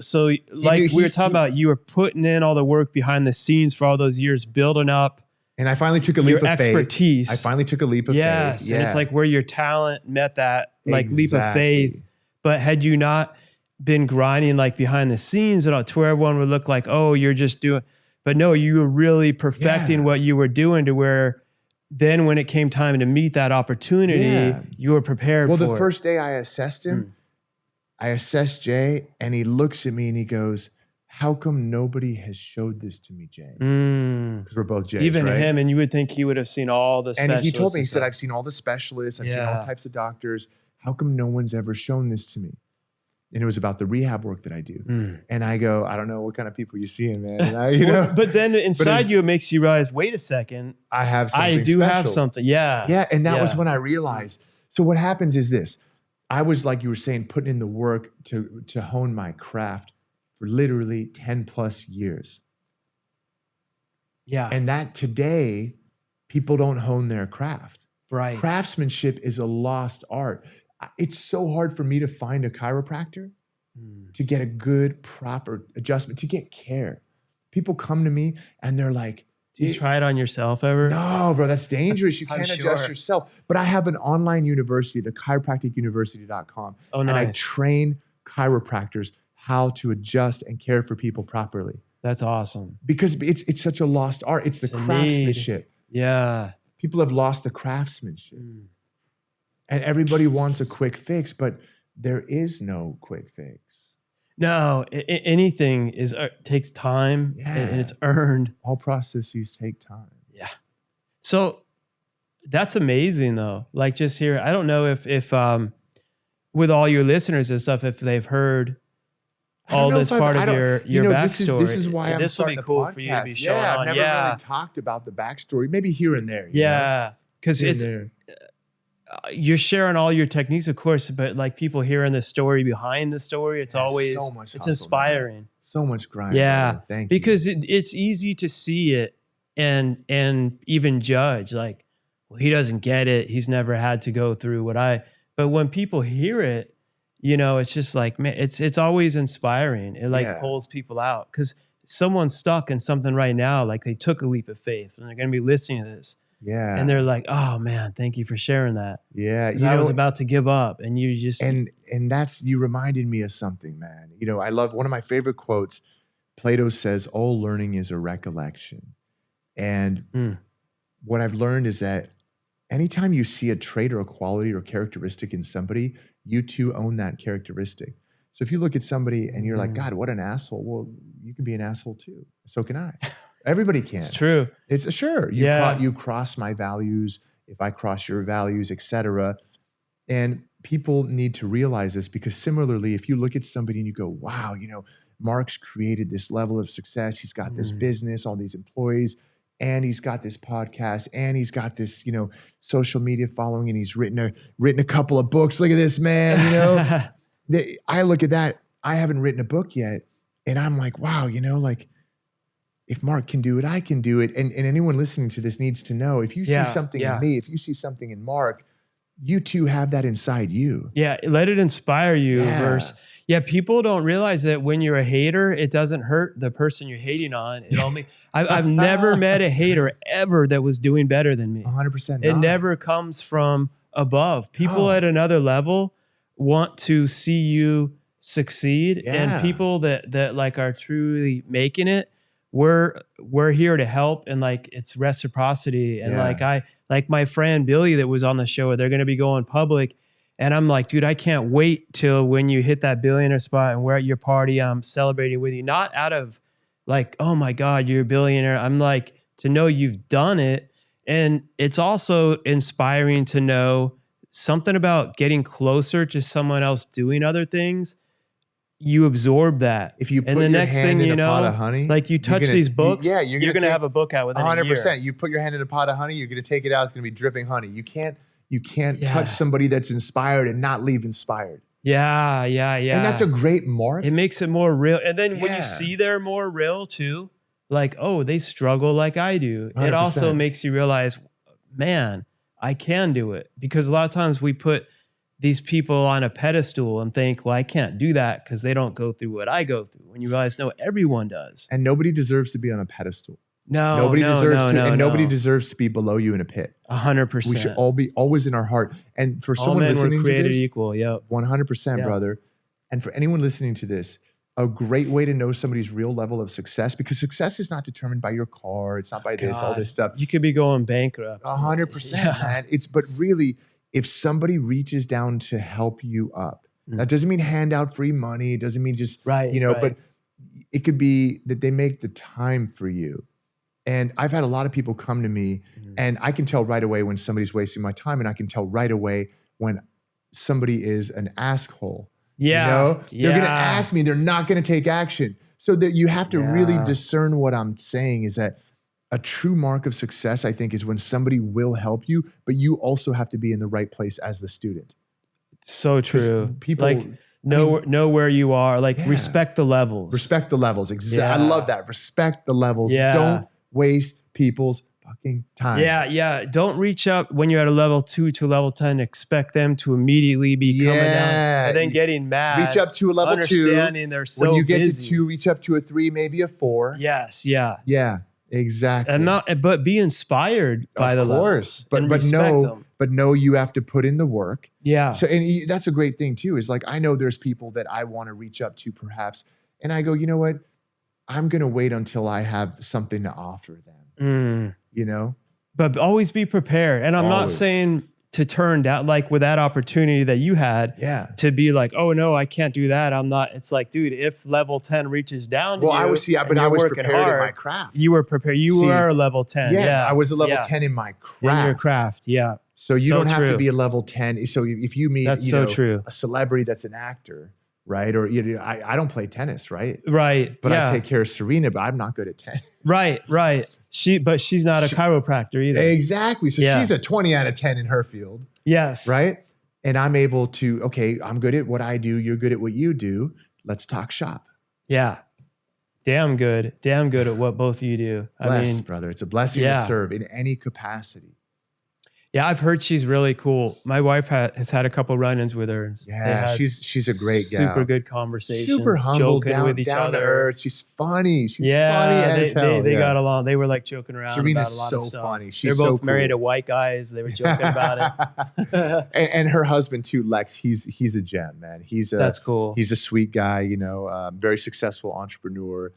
like we were talking about, you were putting in all the work behind the scenes for all those years, building up. And I finally took a leap of expertise. faith. I finally took a leap of faith. Yes. And it's like where your talent met that like leap of faith. But had you not, been grinding like behind the scenes and all, to where everyone would look like, oh, you're just doing, but no, you were really perfecting what you were doing to where then when it came time to meet that opportunity, you were prepared for it. Well, the first day I assessed him, I assessed Jay, and he looks at me and he goes, how come nobody has showed this to me, Jay? Because we're both Jays, even right? him, and you would think he would have seen all the specialists. And he told me, he said, I've seen all the specialists, I've seen all types of doctors. How come no one's ever shown this to me? And it was about the rehab work that I do. And I go, I don't know what kind of people you're seeing, man. And I, you know, but then inside you, it makes you realize, wait a second. I have something I do special. have something. Yeah. Yeah. And that was when I realized. So what happens is this. I was, like you were saying, putting in the work to hone my craft for literally 10 plus years. Yeah. And that today, people don't hone their craft. Right. Craftsmanship is a lost art. It's so hard for me to find a chiropractor to get a good, proper adjustment, to get care. People come to me and they're like, do you try it on yourself ever? No, bro, that's dangerous. You can't adjust yourself. But I have an online university, the chiropracticuniversity.com. Oh, nice. And I train chiropractors how to adjust and care for people properly. That's awesome. Because it's such a lost art. It's the craftsmanship. Yeah. People have lost the craftsmanship. And everybody wants a quick fix, but there is no quick fix. No, anything takes time and it's earned. All processes take time. Yeah. So that's amazing though. Like just here, I don't know if with all your listeners and stuff, if they've heard all this part of your backstory. This is why I'm this will be starting cool a podcast. for you to be showing I've on. never really talked about the backstory, maybe here and there. Yeah. Because it's you're sharing all your techniques, of course, but like people hearing the story behind the story, it's always so much it's hustle, inspiring. Man. So much grind. Yeah, brother. Thank because you. it's easy to see it and even judge like, well, he doesn't get it. He's never had to go through what I. But when people hear it, you know, it's just like, man, it's always inspiring. It like pulls people out because someone's stuck in something right now. Like they took a leap of faith and they're going to be listening to this. Yeah. And they're like, oh man, thank you for sharing that. Yeah. I was about to give up and you just. And that's, you reminded me of something, man. You know, I love one of my favorite quotes. Plato says, all learning is a recollection. And what I've learned is that anytime you see a trait or a quality or characteristic in somebody, you too own that characteristic. So if you look at somebody and you're like, God, what an asshole. Well, you can be an asshole too. So can I. Everybody can. It's true. It's sure. You cross my values, if I cross your values, etc. And people need to realize this because similarly, if you look at somebody and you go, wow, you know, Mark's created this level of success. He's got this business, all these employees, and he's got this podcast, and he's got this, you know, social media following, and he's written a couple of books. Look at this, man. You know, I look at that. I haven't written a book yet, and I'm like, wow, you know, like. If Mark can do it, I can do it. And anyone listening to this needs to know, if you see something in me, if you see something in Mark, you too have that inside you. Yeah, let it inspire you. Versus, people don't realize that when you're a hater, it doesn't hurt the person you're hating on. It only I've never met a hater ever that was doing better than me. 100%. It never comes from above. People at another level want to see you succeed. And people that like are truly making it, we're here to help, and like it's reciprocity. And like my friend Billy that was on the show, they're going to be going public, and I'm like, dude, I can't wait till when you hit that billionaire spot and we're at your party, I'm celebrating with you, not out of like, oh my God, you're a billionaire. I'm like, to know you've done it. And it's also inspiring to know something about getting closer to someone else doing other things. You absorb that. If you put and the your next hand thing in you a pot know, of honey, like you touch these books, you're gonna have a book out within 100%. A year. You put your hand in a pot of honey, you're gonna take it out. It's gonna be dripping honey. You can't touch somebody that's inspired and not leave inspired. Yeah. And that's a great mark. It makes it more real. And then when you see they're more real too, like, oh, they struggle like I do. 100%. It also makes you realize, man, I can do it. Because a lot of times we put these people on a pedestal and think, well, I can't do that because they don't go through what I go through. When you realize, no, everyone does. And nobody deserves to be on a pedestal. Nobody deserves to be below you in a pit. 100%. We should all be always in our heart. And for someone listening to this, equal. Yep. 100%, brother. And for anyone listening to this, a great way to know somebody's real level of success, because success is not determined by your car. It's not by this, all this stuff. You could be going bankrupt. 100%, Yeah. man. But really, if somebody reaches down to help you up, that doesn't mean hand out free money. It doesn't mean just, but it could be that they make the time for you. And I've had a lot of people come to me and I can tell right away when somebody's wasting my time, and I can tell right away when somebody is an asshole. Yeah. They're going to ask me, they're not going to take action. So that you have to really discern what I'm saying is that a true mark of success, I think, is when somebody will help you, but you also have to be in the right place as the student. So true. People like know where you are, like respect the levels. Respect the levels. Exactly. I love that. Respect the levels. Yeah. Don't waste people's fucking time. Yeah. Don't reach up when you're at a level 2 to level 10, expect them to immediately be coming down and then getting mad. Reach up to a level 2. Understanding they're so when you get busy. to 2, reach up to a 3, maybe a 4. Yes. Yeah. Yeah, exactly. But be inspired by the levels. But know you have to put in the work. Yeah. So, and that's a great thing too, is like, I know there's people that I want to reach up to perhaps, and I go, you know what? I'm going to wait until I have something to offer them, But always be prepared. And I'm not saying to turn down, like with that opportunity that you had, to be like, oh no, I can't do that. I'm not. It's like, dude, if level 10 reaches down to you, I was prepared in my craft. You were prepared. You were a level 10. Yeah, I was a level 10 in my craft. In your craft, yeah. So you don't have to be a level 10. So if you meet true. a celebrity that's an actor, right? Or I don't play tennis, right? Right. But I take care of Serena, but I'm not good at tennis. Right. But she's not a chiropractor either. Exactly. So she's a 20 out of 10 in her field. Yes. Right? And I'm able to, okay, I'm good at what I do. You're good at what you do. Let's talk shop. Yeah. Damn good at what both of you do. Blessed, brother. It's a blessing to serve in any capacity. Yeah, I've heard she's really cool. My wife has had a couple run-ins with her. Yeah, she's a great gal. Super good conversation. Super humble, joking with each down other. to earth. She's funny. She's funny as hell. They got along. They were like joking around. Serena's about a lot so of stuff. funny. She's They're both so married cool. to white guys. They were joking about it. and her husband too, Lex. He's a gem, man. That's cool. He's a sweet guy. Very successful entrepreneur.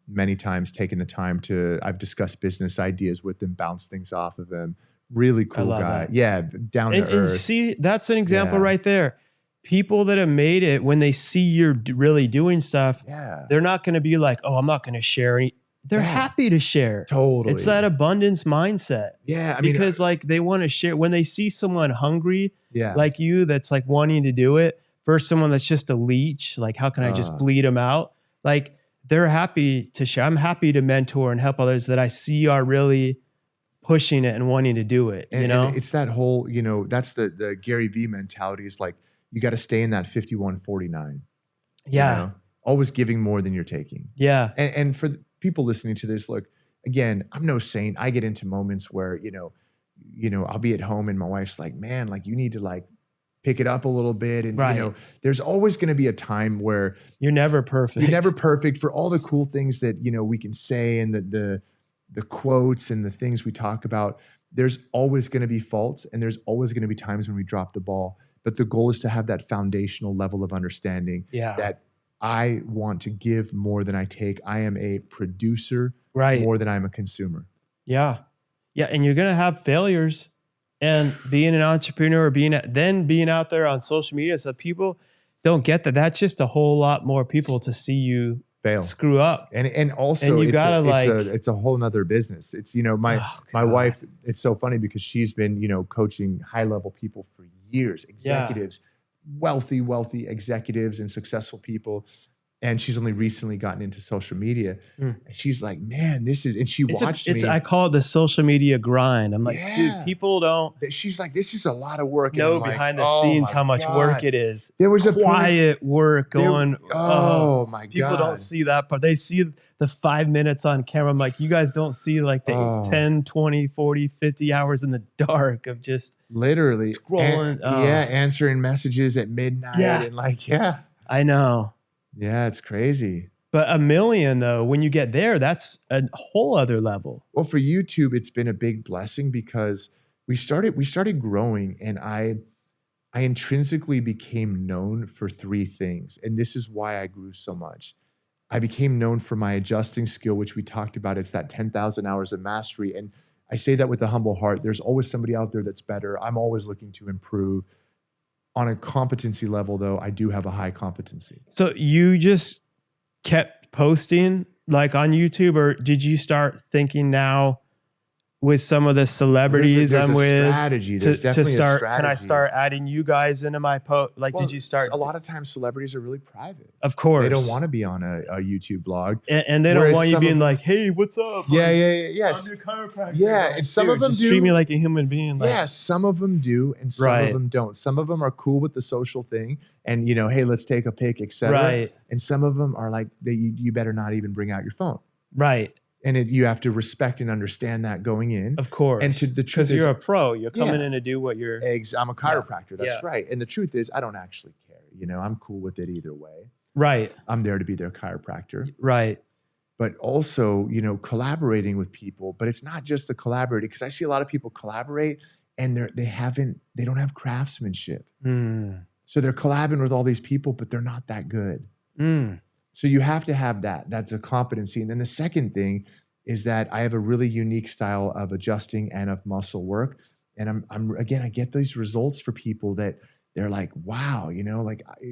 Many times taking the time I've discussed business ideas with him, bounce things off of him. Really cool guy. That. Yeah, down to earth. And see, that's an example right there. People that have made it, when they see you're really doing stuff, they're not going to be like, oh, I'm not going to share any. They're happy to share. Totally. It's that abundance mindset. Yeah. Because like they want to share. When they see someone hungry like you, that's like wanting to do it, versus someone that's just a leech, like how can I just bleed them out? Like they're happy to share. I'm happy to mentor and help others that I see are really pushing it and wanting to do it, and it's that whole, that's the Gary Vee mentality, is like, you got to stay in that 51-49. Yeah. Always giving more than you're taking. Yeah. And for the people listening to this, look, again, I'm no saint. I get into moments where, I'll be at home and my wife's like, man, like you need to like pick it up a little bit. And, there's always going to be a time where you're never perfect. You're never perfect for all the cool things that, we can say, and the quotes and the things we talk about. There's always going to be faults, and there's always going to be times when we drop the ball. But the goal is to have that foundational level of understanding that I want to give more than I take. I am a producer more than I'm a consumer. Yeah. Yeah. And you're going to have failures, and being an entrepreneur, being out there on social media. So people don't get that. That's just a whole lot more people to see you fail, screw up, and also it's a whole nother business. It's my wife. It's so funny because she's been coaching high level people for years, executives, wealthy executives and successful people, and she's only recently gotten into social media. And she's like, man, this is, and she watched me. I call it the social media grind. I'm like, dude, people don't. She's like, this is a lot of work. Know behind the scenes how much work it is. There was quiet work going. Oh my God. People don't see that part. They see the 5 minutes on camera. I'm like, you guys don't see like the 10, 20, 40, 50 hours in the dark of just literally scrolling. Answering messages at midnight. And I know. Yeah, it's crazy. But 1 million though, when you get there, that's a whole other level. Well, for YouTube, it's been a big blessing because we started growing, and I I intrinsically became known for three things. And this is why I grew so much. I became known for my adjusting skill, which we talked about. It's that 10,000 hours of mastery. And I say that with a humble heart. There's always somebody out there that's better. I'm always looking to improve. On a competency level, though, I do have a high competency. So you just kept posting like on YouTube, or did you start thinking now with some of the celebrities there's I'm a with strategy. There's definitely a start? strategy. Can I start adding you guys into my post? Like, Well, did you start? A lot of times celebrities are really private. Of course. They don't want to be on a YouTube blog. And they don't Whereas want you some being of them- like, hey, what's up? Yeah, I'm yes. your chiropractor. Yeah, Like, and some dude, of them just do. treat me like a human being. Like, Yeah, some of them do, and some Right. of them don't. Some of them are cool with the social thing, and hey, let's take a pic, etc. Right. And some of them are like, you better not even bring out your phone. Right. And you have to respect and understand that going in. Of course. And the truth because is, you're a pro. You're coming Yeah. in to do what you're. I'm a chiropractor. That's Yeah. right. And the truth is, I don't actually care. I'm cool with it either way. Right. I'm there to be their chiropractor. Right. But also, collaborating with people. But it's not just the collaborating, because I see a lot of people collaborate and they don't have craftsmanship. Mm. So they're collabing with all these people, but they're not that good. Mm. So you have to have that. That's a competency. And then the second thing is that I have a really unique style of adjusting and of muscle work. And I get these results for people that they're like, wow,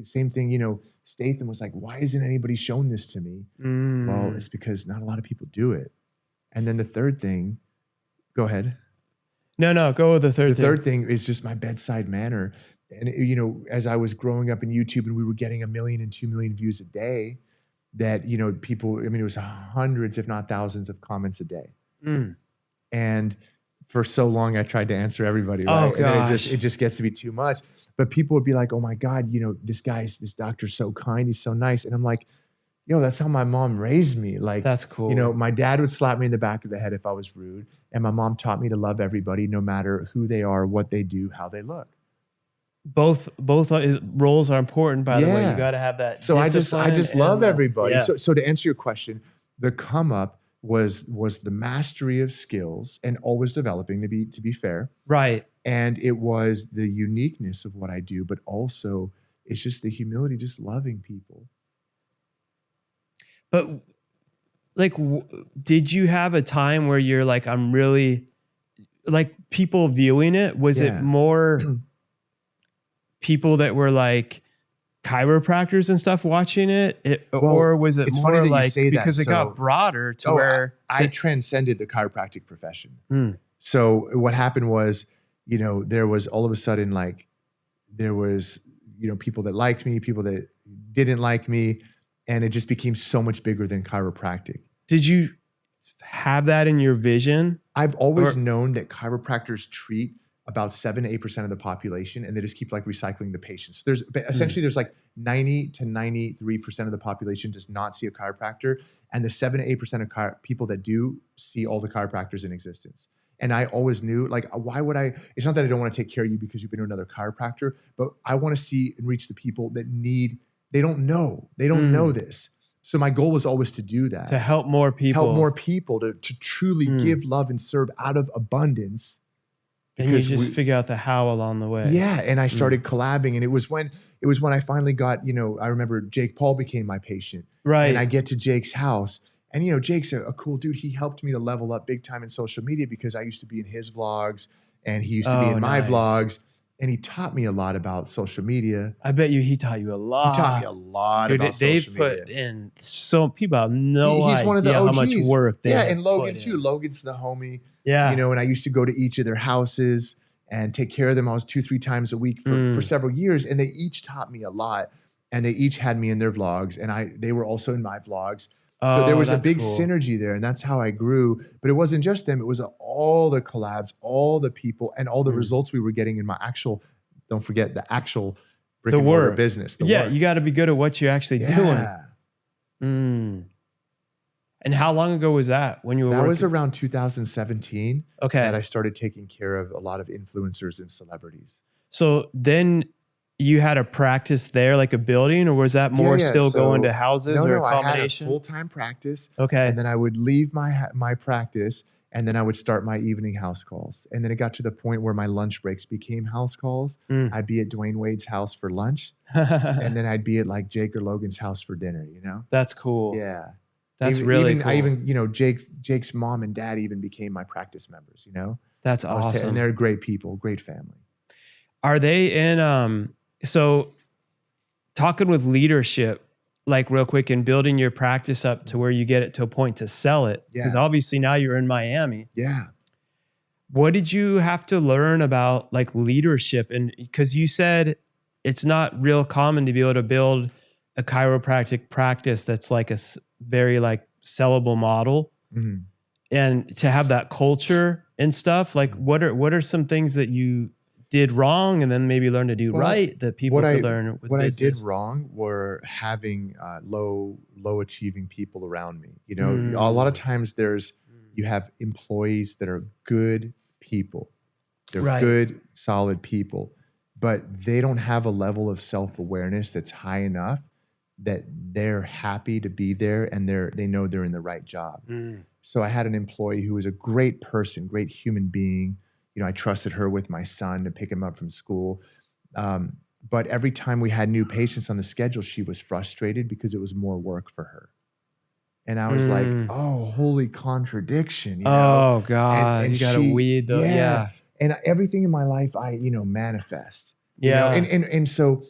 same thing, Statham was like, why isn't anybody shown this to me? Mm. Well, it's because not a lot of people do it. And then the third thing, go ahead. No, go with the third The thing. third thing is just my bedside manner. And, as I was growing up in YouTube and we were getting 1 million and 2 million views a day, that, people, it was hundreds, if not thousands of comments a day. Mm. And for so long, I tried to answer everybody. Oh, Right? And then gosh. it just gets to be too much. But people would be like, oh my God, this doctor's so kind. He's so nice. And I'm like, that's how my mom raised me. Like, That's cool. my dad would slap me in the back of the head if I was rude. And my mom taught me to love everybody, no matter who they are, what they do, how they look. Both roles are important, by the way. Yeah. You got to have that. So I just discipline love and, everybody. yeah. So to answer your question, the come up was the mastery of skills and always developing, to be fair. Right. And it was the uniqueness of what I do, but also it's just the humility, just loving people. But like, did you have a time where you're like, I'm really like people viewing it? Was Yeah. it more people that were like chiropractors and stuff watching it? Or was it it's more funny that you like, say that. because it So- got broader to where I transcended the chiropractic profession. Mm. So what happened was, there was all of a sudden, like, there was, people that liked me, people that didn't like me, and it just became so much bigger than chiropractic. did you have that in your vision? I've always Or- known that chiropractors treat about 7 to 8% of the population, and they just keep like recycling the patients. There's like 90 to 93% of the population does not see a chiropractor, and the 7 to 8% of people that do see all the chiropractors in existence. And I always knew, like, why would I? It's not that I don't want to take care of you because you've been to another chiropractor, but I want to see and reach the people that they don't know this. So my goal was always to do that, To help more people. help more people to truly give love and serve out of abundance. And you just figure out the how along the way. Yeah, and I started collabing, and it was when I finally got, I remember Jake Paul became my patient, Right. and I get to Jake's house, and Jake's a cool dude. He helped me to level up big time in social media because I used to be in his vlogs, and he used to be in my nice. vlogs, and he taught me a lot about social media. I bet you he taught you a lot. He taught me a lot Dude, about they've social put media. in so people have no He's idea one of the how OGs. much work they have and Logan put too. in. Logan's the homie. Yeah. And I used to go to each of their houses and take care of them. I was 2-3 times a week for several years, and they each taught me a lot, and they each had me in their vlogs, and they were also in my vlogs. So there was a big synergy there, and that's how I grew. But it wasn't just them; it was all the collabs, all the people, and all the results we were getting in my actual. Don't forget the actual brick and mortar work. business. The Yeah, work. you got to be good at what you're actually doing. Mm. And how long ago was that when you were That working? was around 2017 Okay. that I started taking care of a lot of influencers and celebrities. So then you had a practice there, like a building, or was that more still going to houses or a I had a combination? full-time practice. Okay. And then I would leave my practice, And then I would start my evening house calls. And then it got to the point where my lunch breaks became house calls. I'd be at Dwayne Wade's house for lunch. And then I'd be at like Jake or Logan's house for dinner, you know? That's cool. Yeah. That's really cool. I even, you know, Jake's mom and dad even became my practice members, you know? That's awesome. And they're great people, great family. Are they in, so talking with leadership, like real quick, and building your practice up to where you get it to a point to sell it. Because obviously now you're in Miami. Yeah. What did you have to learn about like leadership? And because you said it's not real common to be able to build a chiropractic practice that's like a very like sellable model, and to have that culture and stuff. Like what are some things that you did wrong and then maybe learn to do right that people could learn with what business? I did wrong were having low achieving people around me. You know, a lot of times you have employees that are good people. They're good, solid people, but they don't have a level of self-awareness that's high enough that they're happy to be there and they know they're in the right job. So I had an employee who was a great person, great human being. You know, I trusted her with my son to pick him up from school. But every time we had new patients on the schedule, she was frustrated because it was more work for her. And I was like, oh, holy contradiction. You know? Oh God, and you got to weed those. Yeah. And everything in my life, I, you know, manifest. You know? And so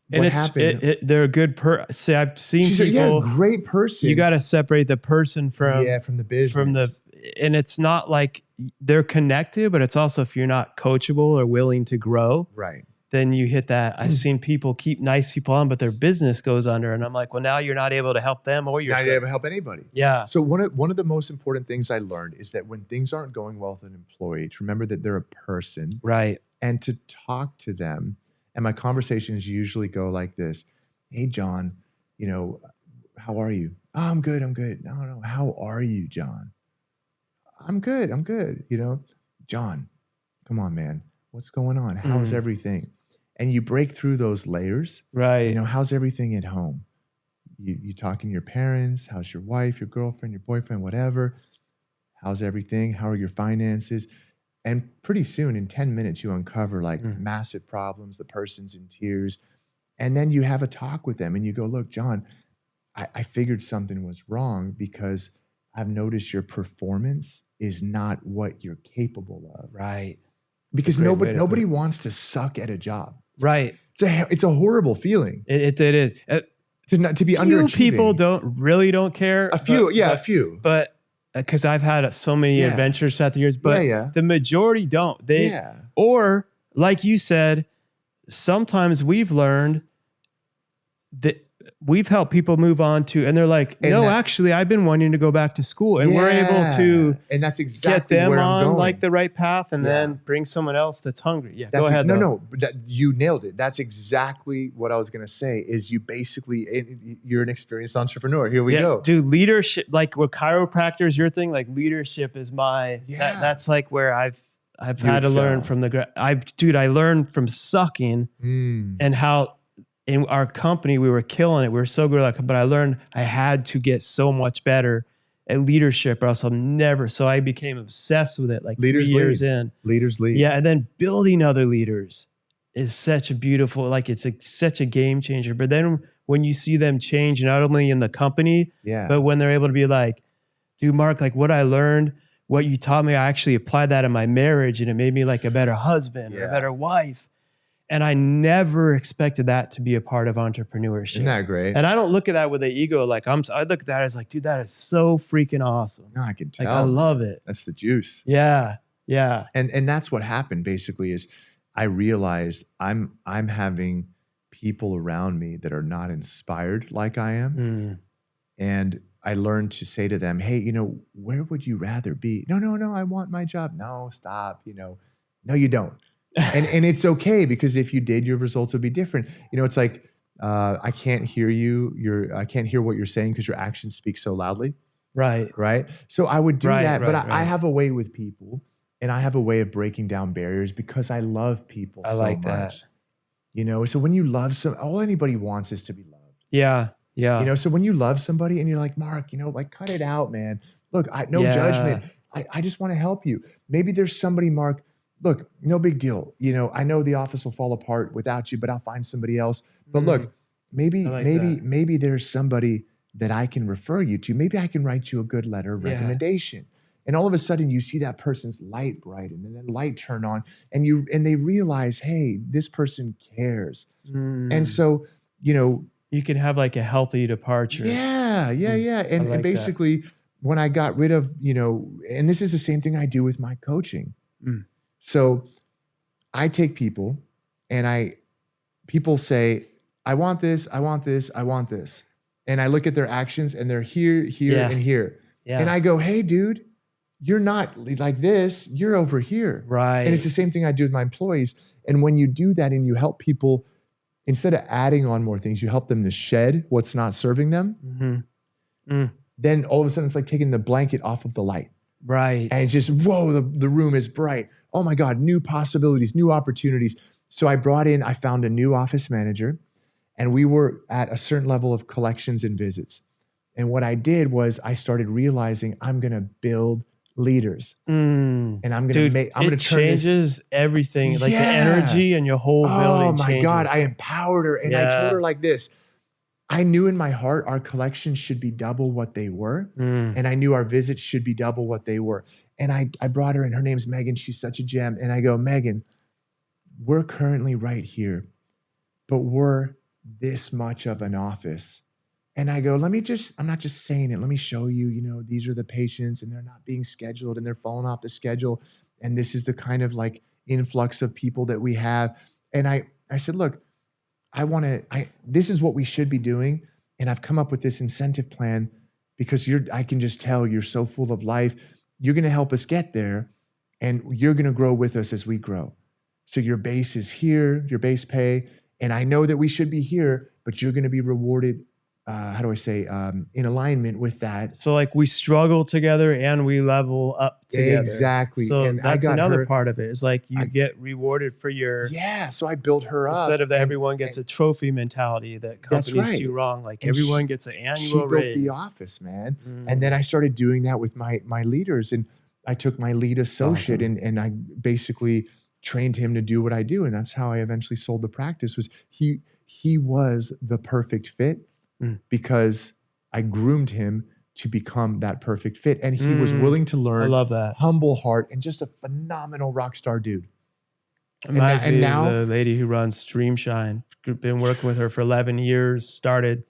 what happened? They're a good See, I've seen people. Great person. You got to separate the person from the business. And it's not like they're connected, but it's also if you're not coachable or willing to grow, right? Then you hit that. I've seen people keep nice people on, but their business goes under, and I'm like, well, now you're not able to help them or yourself. Not able to help anybody. Yeah. So one of the most important things I learned is that when things aren't going well with an employee, to remember that they're a person, right? And to talk to them. And my conversations usually go like this: "Hey, John, you know, how are you? Oh, I'm good. I'm good. No. How are you, John? I'm good. I'm good. You know, John, come on, man. What's going on? How's everything?" And you break through those layers. Right. You know, how's everything at home? You talking to your parents? How's your wife, your girlfriend, your boyfriend, whatever? How's everything? How are your finances? And pretty soon, in 10 minutes, you uncover like massive problems. The person's in tears. And then you have a talk with them and you go, look, John, I figured something was wrong because I've noticed your performance is not what you're capable of. Right. Because nobody wants to suck at a job. Right. It's a horrible feeling. It is. To be underachieving. People don't care. A few. But because I've had so many adventures throughout the years, but the majority don't. Or like you said, sometimes we've learned that we've helped people move on to, and they're like, actually, I've been wanting to go back to school, and we're able to, and that's exactly get them where I'm on going. Like the right path, and then bring someone else that's hungry. Yeah, go ahead. You nailed it. That's exactly what I was going to say. Is you basically, you're an experienced entrepreneur. Here we go, dude. Leadership, like with chiropractors, your thing, like leadership is my. That's like where I've had to learn from I learned from sucking and how. In our company, we were killing it. We were so good at it, but I learned I had to get so much better at leadership or else I'll never. So I became obsessed with it like leaders 3 years in. Leaders lead. Yeah. And then building other leaders is such a beautiful, like it's such a game changer. But then when you see them change, not only in the company, but when they're able to be like, dude, Mark, like what I learned, what you taught me, I actually applied that in my marriage and it made me like a better husband or a better wife. And I never expected that to be a part of entrepreneurship. Isn't that great? And I don't look at that with an ego. Like I look at that as like, dude, that is so freaking awesome. No, I can tell. Like, I love it. That's the juice. Yeah. Yeah. And that's what happened basically is I realized I'm having people around me that are not inspired like I am. And I learned to say to them, hey, you know, where would you rather be? No, I want my job. No, stop. You know, no, you don't. And it's okay because if you did, your results would be different. You know, it's like I can't hear you. I can't hear what you're saying because your actions speak so loudly. Right. So I would do that, but I have a way with people, and I have a way of breaking down barriers because I love people so like much. That. You know, so when you love all anybody wants is to be loved. Yeah. You know, so when you love somebody and you're like, Mark, you know, like cut it out, man. Look, no judgment. I just want to help you. Maybe there's somebody, Mark, look, no big deal. I know the office will fall apart without you, but I'll find somebody else. But look, maybe, I like maybe, that. maybe there's somebody that I can refer you to. Maybe I can write you a good letter of Yeah. recommendation. And all of a sudden you see that person's light brighten and then light turn on and they realize, hey, this person cares. And so, you can have like a healthy departure. yeah. And like basically when I got rid of, and this is the same thing I do with my coaching. So I take people and people say, I want this, I want this, I want this. And I look at their actions and they're here, and here. Yeah. And I go, hey, dude, you're not like this, you're over here. Right. And it's the same thing I do with my employees. And when you do that and you help people, instead of adding on more things, you help them to shed what's not serving them. Then all of a sudden it's like taking the blanket off of the light. Right. And it's just, whoa, the room is bright. Oh my God, new possibilities, new opportunities. So I found a new office manager and we were at a certain level of collections and visits. And what I did was I started realizing I'm going to build leaders and I'm going to turn this. Changes everything. Like the energy and your whole building changes. Oh my God. I empowered her and I told her like this. I knew in my heart our collections should be double what they were. And I knew our visits should be double what they were. And I brought her and her name's Megan. She's such a gem. And I go, Megan, we're currently right here, but we're this much of an office. And I go, I'm not just saying it. Let me show you, these are the patients and they're not being scheduled and they're falling off the schedule. And this is the kind of like influx of people that we have. And I said, look, this is what we should be doing. And I've come up with this incentive plan because I can just tell you're so full of life. You're going to help us get there and you're going to grow with us as we grow. So your base is here, your base pay. And I know that we should be here, but you're going to be rewarded. In alignment with that. So like we struggle together and we level up together. Exactly. So and that's another part of it. Is like you get rewarded for your. Yeah. So I built her up. Instead of everyone gets a trophy mentality that companies do wrong. Like and everyone gets an annual raise. She built the office, man. And then I started doing that with my leaders. And I took my lead associate and I basically trained him to do what I do. And that's how I eventually sold the practice. Was he was the perfect fit. Because I groomed him to become that perfect fit. And he was willing to learn. I love that. Humble heart and just a phenomenal rock star dude. Reminds me of the lady who runs Streamshine. Been working with her for 11 years. Started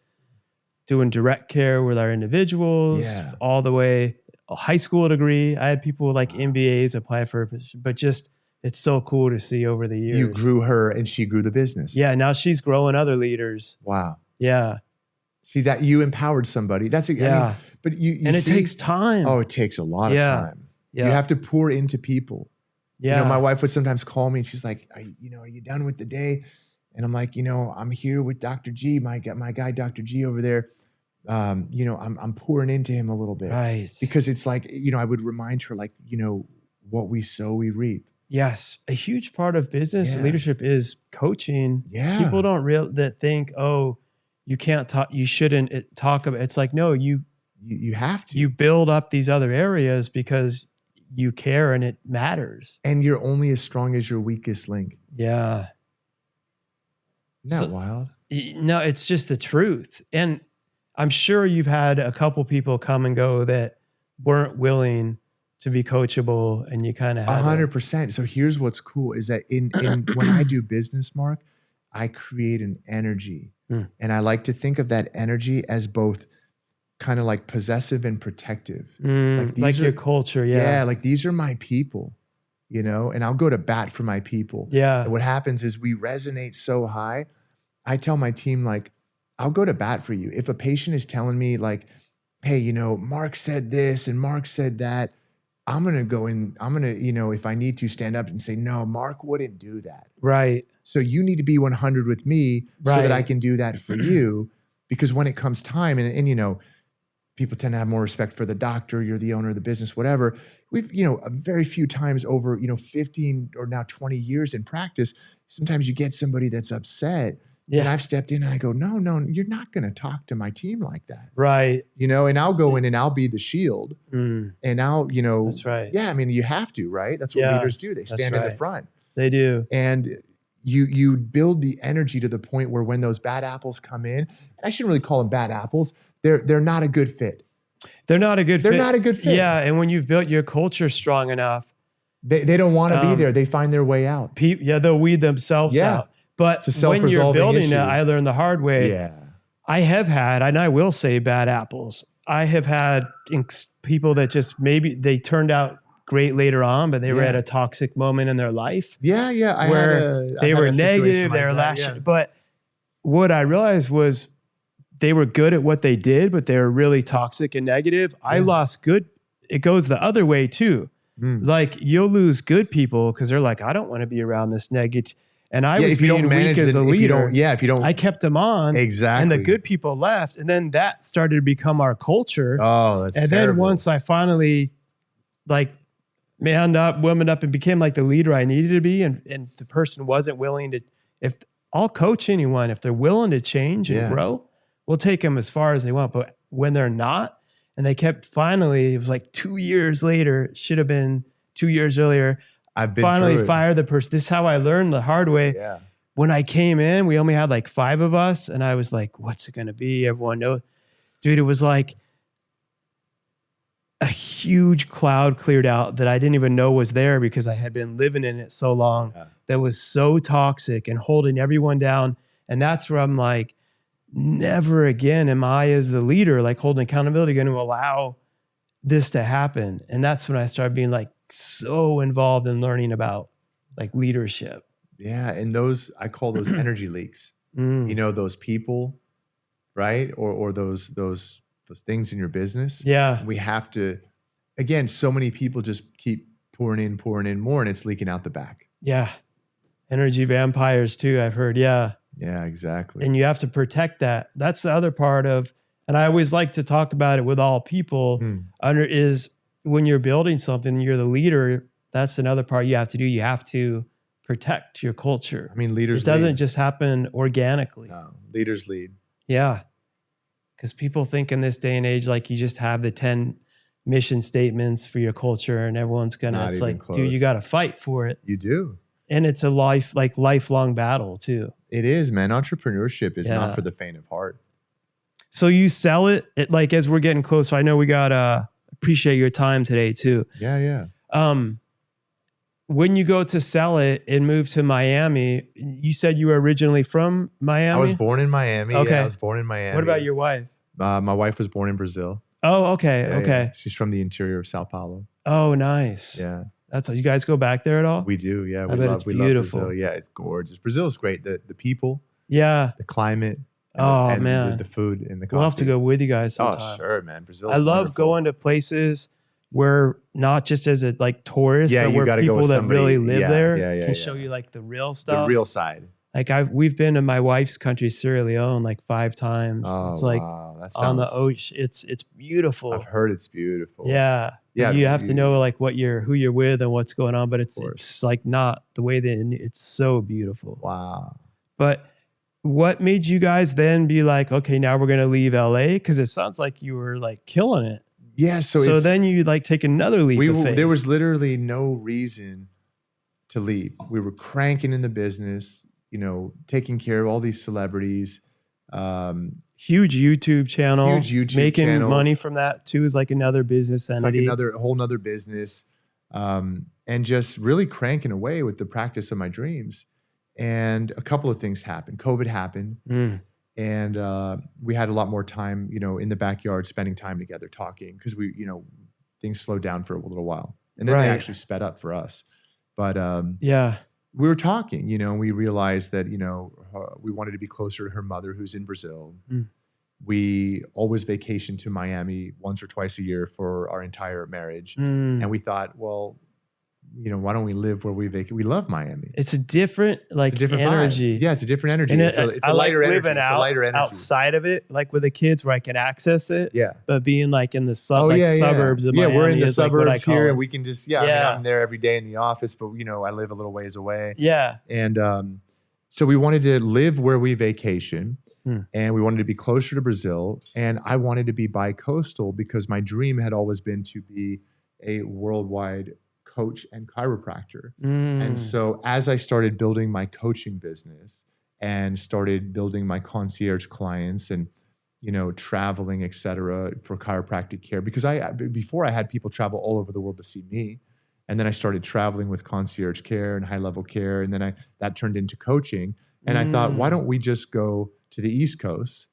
doing direct care with our individuals all the way. A high school degree. I had people with like MBAs apply for, but just it's so cool to see over the years. You grew her and she grew the business. Yeah. Now she's growing other leaders. Wow. Yeah. See that you empowered somebody. That's but it takes time. Oh, it takes a lot of time. Yeah. You have to pour into people. Yeah. My wife would sometimes call me and she's like, are you done with the day? And I'm like, I'm here with Dr. G, my guy, Dr. G over there. I'm pouring into him a little bit. Right. Because it's like, I would remind her like, what we sow, we reap. Yes. A huge part of business and leadership is coaching. Yeah. People don't think, oh, you can't talk, you shouldn't talk about, it's like, no, you have to. You build up these other areas because you care and it matters. And you're only as strong as your weakest link. Yeah. Isn't that wild? No, it's just the truth. And I'm sure you've had a couple people come and go that weren't willing to be coachable and you kind of had 100%. So here's what's cool is that in when I do business, Mark, I create an energy. And I like to think of that energy as both kind of like possessive and protective. Like your culture. Yeah. Like these are my people, and I'll go to bat for my people. Yeah. And what happens is we resonate so high. I tell my team, like, I'll go to bat for you. If a patient is telling me like, hey, Mark said this and Mark said that, I'm going to go in, if I need to stand up and say, no, Mark wouldn't do that. Right. So you need to be 100 with me so that I can do that for you. Because when it comes time and people tend to have more respect for the doctor, you're the owner of the business, whatever. We've, very few times over, 15 or now 20 years in practice, sometimes you get somebody that's upset Yeah. And I've stepped in and I go, no, you're not going to talk to my team like that. Right. You know, and I'll go in and I'll be the shield. Mm. And I'll, you know, That's right. yeah, I mean, you have to, right? That's what Yeah, leaders do. They that's stand in the right. front. They do. And you build the energy to the point where when those bad apples come in, I shouldn't really call them bad apples. They're not a good fit. They're not a good fit. They're not a good fit. Yeah. And when you've built your culture strong enough, They don't want to be there. They find their way out. they'll weed themselves out. But It's a when you're self-resolving building issue. it, I learned the hard way. Yeah. I have had, and I will say bad apples. I have had people that just maybe they turned out great later on, but they were Yeah. at a toxic moment in their life Yeah. I where they were negative, they were lashing. But what I realized was they were good at what they did, but they were really toxic and negative. I Yeah. lost good. It goes the other way too. Like you'll lose good people because they're like, I don't want to be around this negative. And I was if you being don't manage weak as a leader. if you don't, I kept them on. exactly. And the good people left. And then that started to become our culture. Oh, that's and terrible. then once I finally like manned up, womaned up and became like the leader I needed to be. And the person wasn't willing to, if I'll coach anyone, if they're willing to change and grow, we'll take them as far as they want. But when they're not, and they kept finally, it was like 2 years later, it should have been 2 years earlier. I've been finally through it. fired the person. This is how I learned the hard way. Yeah. When I came in, we only had like 5 of us. And I was like, what's it going to be? Everyone knows. Dude, it was like a huge cloud cleared out that I didn't even know was there because I had been living in it so long. That was so toxic and holding everyone down. And that's where I'm like, never again am I as the leader, like holding accountability, going to allow this to happen. And that's when I started being like so involved in learning about like leadership. Yeah. And those, I call those energy leaks. You know, those people, right? Or those things in your business. Yeah. We have to, again, so many people just keep pouring in more and it's leaking out the back. Yeah. Energy vampires too, I've heard. Yeah. Yeah, exactly. And you have to protect that. That's the other part of, and I always like to talk about it with all people is when you're building something, you're the leader. That's another part you have to do. You have to protect your culture. I mean, leaders It doesn't lead. just happen organically. No, leaders lead. Yeah. Because people think in this day and age, like you just have the 10 mission statements for your culture and everyone's gonna, Not it's even like, close. dude, you got to fight for it. You do. And it's a lifelong battle too. It is, man. Entrepreneurship is Yeah. not for the faint of heart. So you sell it like as we're getting close. I know we got appreciate your time today too. Yeah. When you go to sell it and move to Miami, you said you were originally from Miami? I was born in Miami. Okay. Yeah, I was born in Miami. What about your wife? My wife was born in Brazil. Oh, okay. Yeah, okay. yeah. She's from the interior of Sao Paulo. Oh, nice. Yeah. That's all. You guys go back there at all? We do. Yeah. I bet it's we beautiful. love Brazil. Yeah, it's gorgeous. Brazil is great. The people, Yeah. the climate. Oh, and man. The food and the coffee. We'll have to go with you guys sometime. Oh, sure, man. Brazil. I love going to places where not just as a like tourist, Yeah, but you where gotta go people with that somebody- really live yeah, there yeah, can yeah. show you like the real the stuff. real side. Like we've been to my wife's country, Sierra Leone, like 5 times. Oh, It's like wow. That on the sounds- ocean. It's beautiful. I've heard it's beautiful. Yeah. Yeah, You have to you- know like who you're with and what's going on, but course. it's like not the way that it's so beautiful. Wow. But what made you guys then be like, okay, now we're going to leave LA? Because it sounds like you were like killing it. Yeah. So So it's, then you like take another leap of faith. there was literally no reason to leave. We were cranking in the business, you know, taking care of all these celebrities. Huge YouTube channel. Huge YouTube making channel. money from that too is like another business It's like entity. a whole nother business. And just really cranking away with the practice of my dreams. And a couple of things happened. COVID happened. And we had a lot more time, you know, in the backyard, spending time together, talking, because we, you know, things slowed down for a little while. And then Right. they actually sped up for us. But Yeah. we were talking, you know, and we realized that, you know, we wanted to be closer to her mother who's in Brazil. We always vacationed to Miami once or twice a year for our entire marriage. And we thought, well, you know, why don't we live where we vacate? We love Miami. It's a different like It's a different energy. vibe. Yeah, it's a different energy. And It's a I like lighter energy. living It's a lighter energy. outside of it, like with the kids where I can access it. Yeah. But being like in the Yeah. suburbs of yeah, Miami we're in the is like what I suburbs call here, it. and we can just I mean, Yeah. I'm there every day in the office, but you know, I live a little ways away, Yeah. and So we wanted to live where we vacation, Hmm. and we wanted to be closer to Brazil. And I wanted to be bi-coastal because my dream had always been to be a worldwide coach and chiropractor. And Mm. so as I started building my coaching business and started building my concierge clients and, you know, traveling, et cetera, for chiropractic care, because before I had people travel all over the world to see me. And then I started traveling with concierge care and high level care. And then that turned into coaching. And I thought, why don't we just go to the East Coast?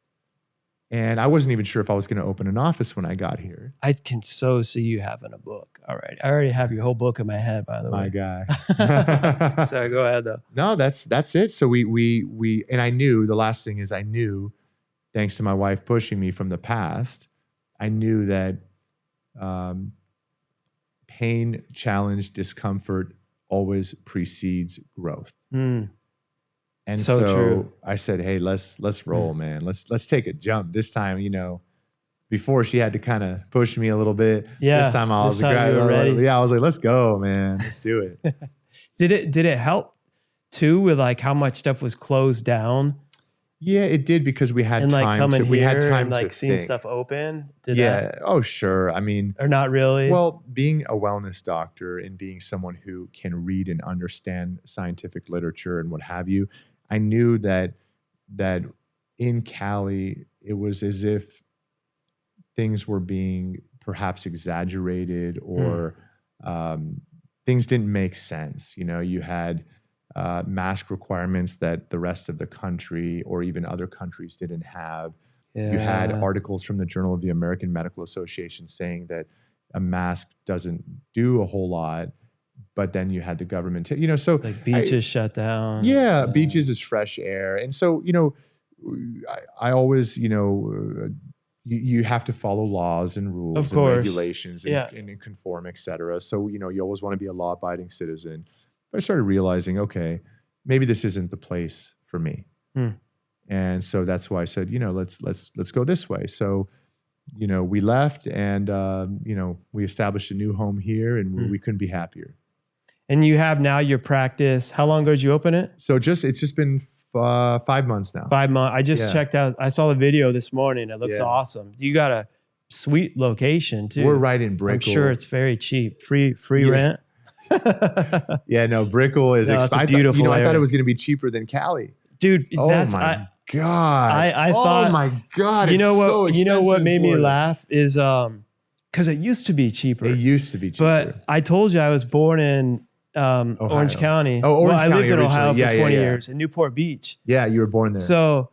And I wasn't even sure if I was going to open an office when I got here. I can so see you having a book. All right. I already have your whole book in my head, by the My way. guy. Sorry, go ahead though. No, that's it. So we and I knew, the last thing is I knew, thanks to my wife pushing me from the past, I knew that pain, challenge, discomfort always precedes growth. Mm. And So so true. I said, hey, let's roll, man. Let's take a jump. This time, you know, before she had to kind of push me a little bit. Yeah, This time I was you were ready. Yeah, I was like, let's go, man. Let's do it. Did it help too with like how much stuff was closed down Yeah, it did, because we had and like time coming to we had here time and like to seeing think. stuff open? Did Yeah. that, Oh, sure. I mean, or not really? well, being a wellness doctor and being someone who can read and understand scientific literature and what have you, I knew that in Cali, it was as if things were being perhaps exaggerated, or things didn't make sense. You know, you had mask requirements that the rest of the country or even other countries didn't have. You had Yeah. articles from the Journal of the American Medical Association saying that a mask doesn't do a whole lot, but then you had the government, you know, so Like beaches shut down. yeah, beaches is fresh air. And so, you know, I always, you know, you have to follow laws and rules Of and course. regulations and, Yeah. and conform, et cetera. So, you know, you always want to be a law-abiding citizen. But I started realizing, okay, maybe this isn't the place for me. Hmm. And so that's why I said, you know, let's go this way. So, you know, we left and, you know, we established a new home here, and we couldn't be happier. And you have now your practice. How long ago did you open it? So it's just been 5 months now. 5 months. I just Yeah. checked out. I saw the video this morning. It looks Yeah. awesome. You got a sweet location too. We're right in Brickell. I'm sure it's very cheap. Free Yeah. rent. Yeah, no, Brickell is No, it's a I beautiful thought area. it was going to be cheaper than Cali. Dude, Oh that's my God. I thought, oh my God. you know it's what so you know what expensive in made me Florida. laugh is because it used to be cheaper. It used to be cheaper. But I told you I was born in Orange County. Oh, Orange I County lived in Ohio originally. for Yeah, 20 yeah. years in Newport Beach. Yeah, you were born there. So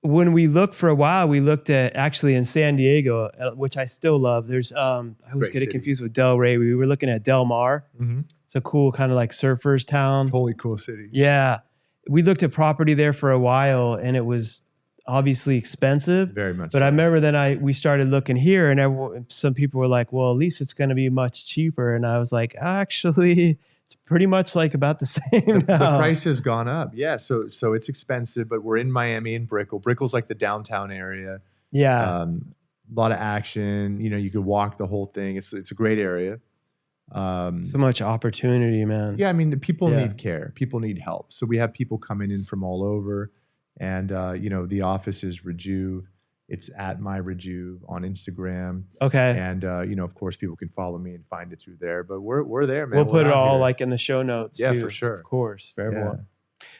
when we looked for a while, we looked at actually in San Diego, which I still love. There's I always Great get it city. confused with Delray. We were looking at Del Mar. Mhm. It's a cool kind of like surfers town. Totally cool city. Yeah. We looked at property there for a while and it was obviously expensive. Very much. But so. I remember then we started looking here and some people were like, well, at least it's going to be much cheaper. And I was like, actually, it's pretty much like about the same the now. price has gone up. Yeah, so it's expensive, but we're in Miami in Brickell. Brickell's like the downtown area. Yeah. A lot of action. You know, you could walk the whole thing. It's a great area. So much opportunity, man. Yeah, I mean, the people Yeah. need care. People need help. So we have people coming in from all over. And, you know, the office is Rejuve. It's at my Rejuve on Instagram. Okay. And, you know, of course, people can follow me and find it through there. But we're there, man. We'll put We're it out all here. like in the show notes. Yeah, too, for sure. Of course, for Yeah. everyone.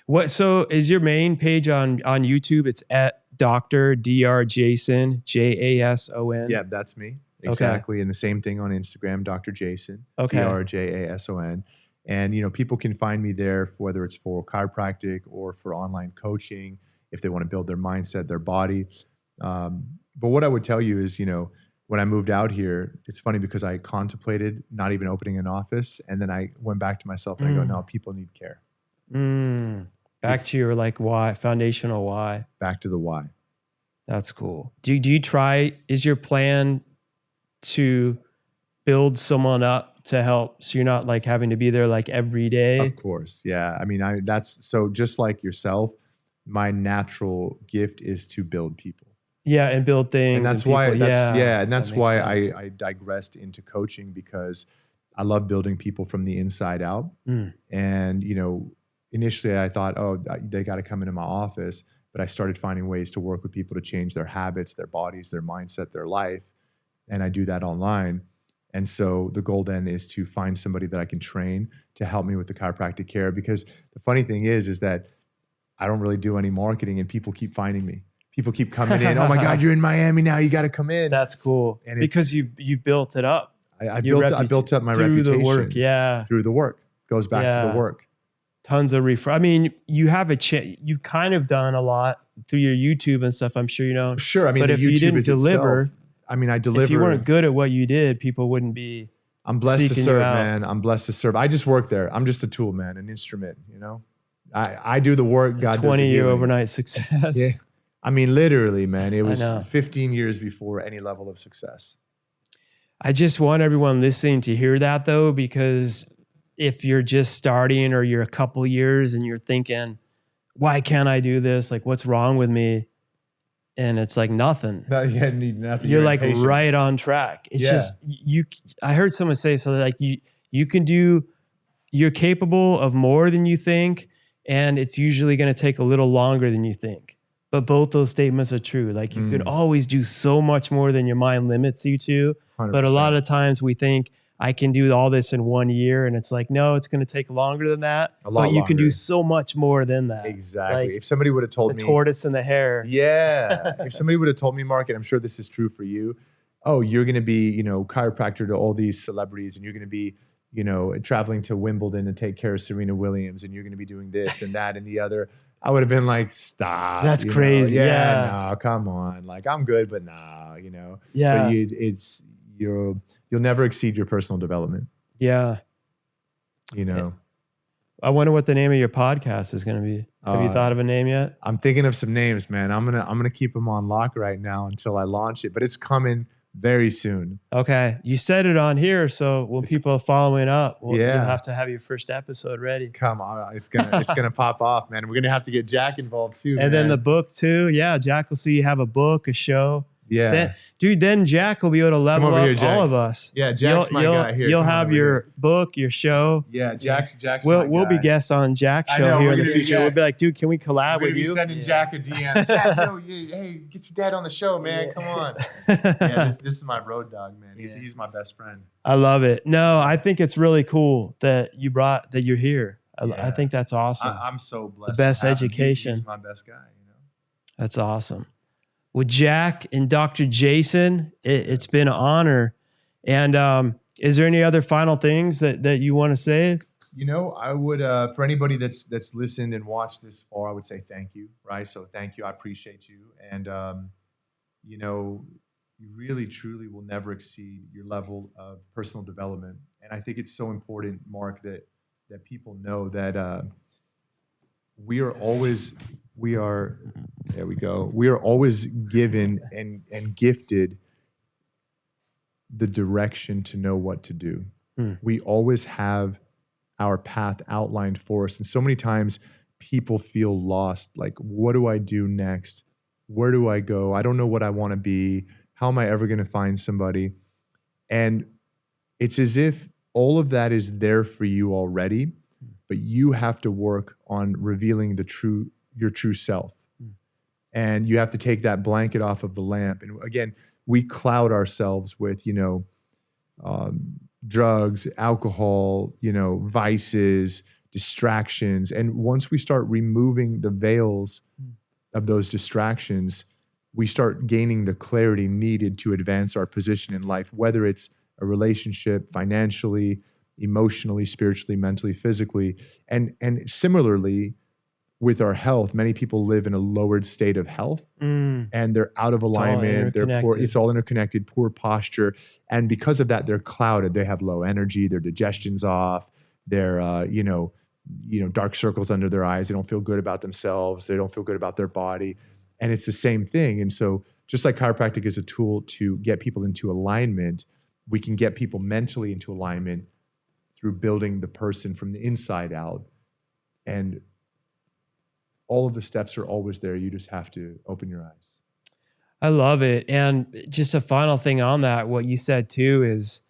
What? So is your main page on YouTube? It's at Dr. Jason, Jason. Yeah, that's me. Exactly. And the same thing on Instagram, Dr. Jason, Okay. Jason. And, you know, people can find me there, whether it's for chiropractic or for online coaching, if they want to build their mindset, their body. But what I would tell you is, you know, when I moved out here, it's funny because I contemplated not even opening an office. And then I went back to myself and I go, no, people need care. Back to your like why, foundational why. Back to the why. That's cool. Do you try, is your plan to build someone up to help so you're not like having to be there like every day? Of course. Yeah. I mean, that's so just like yourself, my natural gift is to build people. Yeah, and build things. And that's people. why, That that's makes why sense. I digressed into coaching, because I love building people from the inside out. And, you know, initially I thought, oh, they got to come into my office. But I started finding ways to work with people to change their habits, their bodies, their mindset, their life. And I do that online. And so the goal then is to find somebody that I can train to help me with the chiropractic care. Because the funny thing is that I don't really do any marketing and people keep finding me. People keep coming in. Oh my God, you're in Miami now. You got to come in. That's cool. And because you've built it up. I built up my reputation through the work. Yeah. Through the work. Goes back to the work. Tons of I mean, you have you've kind of done a lot through your YouTube and stuff. I'm sure you know. Sure. I mean, but if you didn't deliver, itself, I mean, I deliver. If you weren't good at what you did, people wouldn't be. I'm blessed to serve, man. I'm blessed to serve. I just work there. I'm just a tool, man, an instrument. You know, I do the work. God does the 20-year overnight success. Yeah. I mean, literally, man. It was 15 years before any level of success. I just want everyone listening to hear that though, because if you're just starting or you're a couple years and you're thinking, why can't I do this? Like, what's wrong with me? And it's like nothing. No, you need nothing. You're like right on track. It's just I heard someone say so like you can do, you're capable of more than you think, and it's usually going to take a little longer than you think. But both those statements are true. Like you could always do so much more than your mind limits you to. 100%. But a lot of times we think I can do all this in 1 year, and it's like, no, it's going to take longer than that. But you can do so much more than that. Exactly. Like, if somebody would have told me, the tortoise and the hare. Yeah. If somebody would have told me, Mark, and I'm sure this is true for you, oh, you're going to be, you know, chiropractor to all these celebrities, and you're going to be, you know, traveling to Wimbledon to take care of Serena Williams, and you're going to be doing this and that and the other. I would have been like, stop. That's crazy. Yeah. No, come on. Like, I'm good, but nah, you know. Yeah. But you'll never exceed your personal development. Yeah. You know. I wonder what the name of your podcast is going to be. Have you thought of a name yet? I'm thinking of some names, man. I'm gonna keep them on lock right now until I launch it, but it's coming very soon. Okay. You said it on here, so when people are following up, you'll have to have your first episode ready. Come on. It's gonna pop off, man. We're gonna have to get Jack involved too. And then the book too. Yeah, Jack will see you have a book, a show. Yeah. Then Jack will be able to level up here, all of us. Yeah, Jack's my guy here. You'll have your book, your show. Yeah, Jack's We'll be guests on Jack's show here in the future. We'll be like, dude, can we collab with you? We're sending Jack a DM. Jack, hey, get your dad on the show, man. Come on. Yeah, this is my road dog, man. He's my best friend. I love it. No, I think it's really cool that you're here. I think that's awesome. I'm so blessed. The best education. He's my best guy, you know. That's awesome. With Jack and Dr. Jason, it's been an honor. And is there any other final things that you want to say? You know, I would, for anybody that's listened and watched this far, I would say thank you, right? So thank you. I appreciate you. And, you know, you really, truly will never exceed your level of personal development. And I think it's so important, Mark, that people know that we are always given and gifted the direction to know what to do. We always have our path outlined for us. And so many times people feel lost. Like, what do I do next? Where do I go? I don't know what I want to be. How am I ever going to find somebody? And it's as if all of that is there for you already, but you have to work on revealing your true self. And you have to take that blanket off of the lamp. And again, we cloud ourselves with, you know, drugs, alcohol, you know, vices, distractions. And once we start removing the veils of those distractions, we start gaining the clarity needed to advance our position in life, whether it's a relationship, financially, emotionally, spiritually, mentally, physically. And similarly, with our health, many people live in a lowered state of health and they're out of alignment. They're poor. It's all interconnected, poor posture. And because of that, they're clouded. They have low energy. Their digestion's off. They're, you know, dark circles under their eyes. They don't feel good about themselves. They don't feel good about their body. And it's the same thing. And so just like chiropractic is a tool to get people into alignment, we can get people mentally into alignment through building the person from the inside out. And all of the steps are always there. You just have to open your eyes. I love it. And just a final thing on that, what you said too is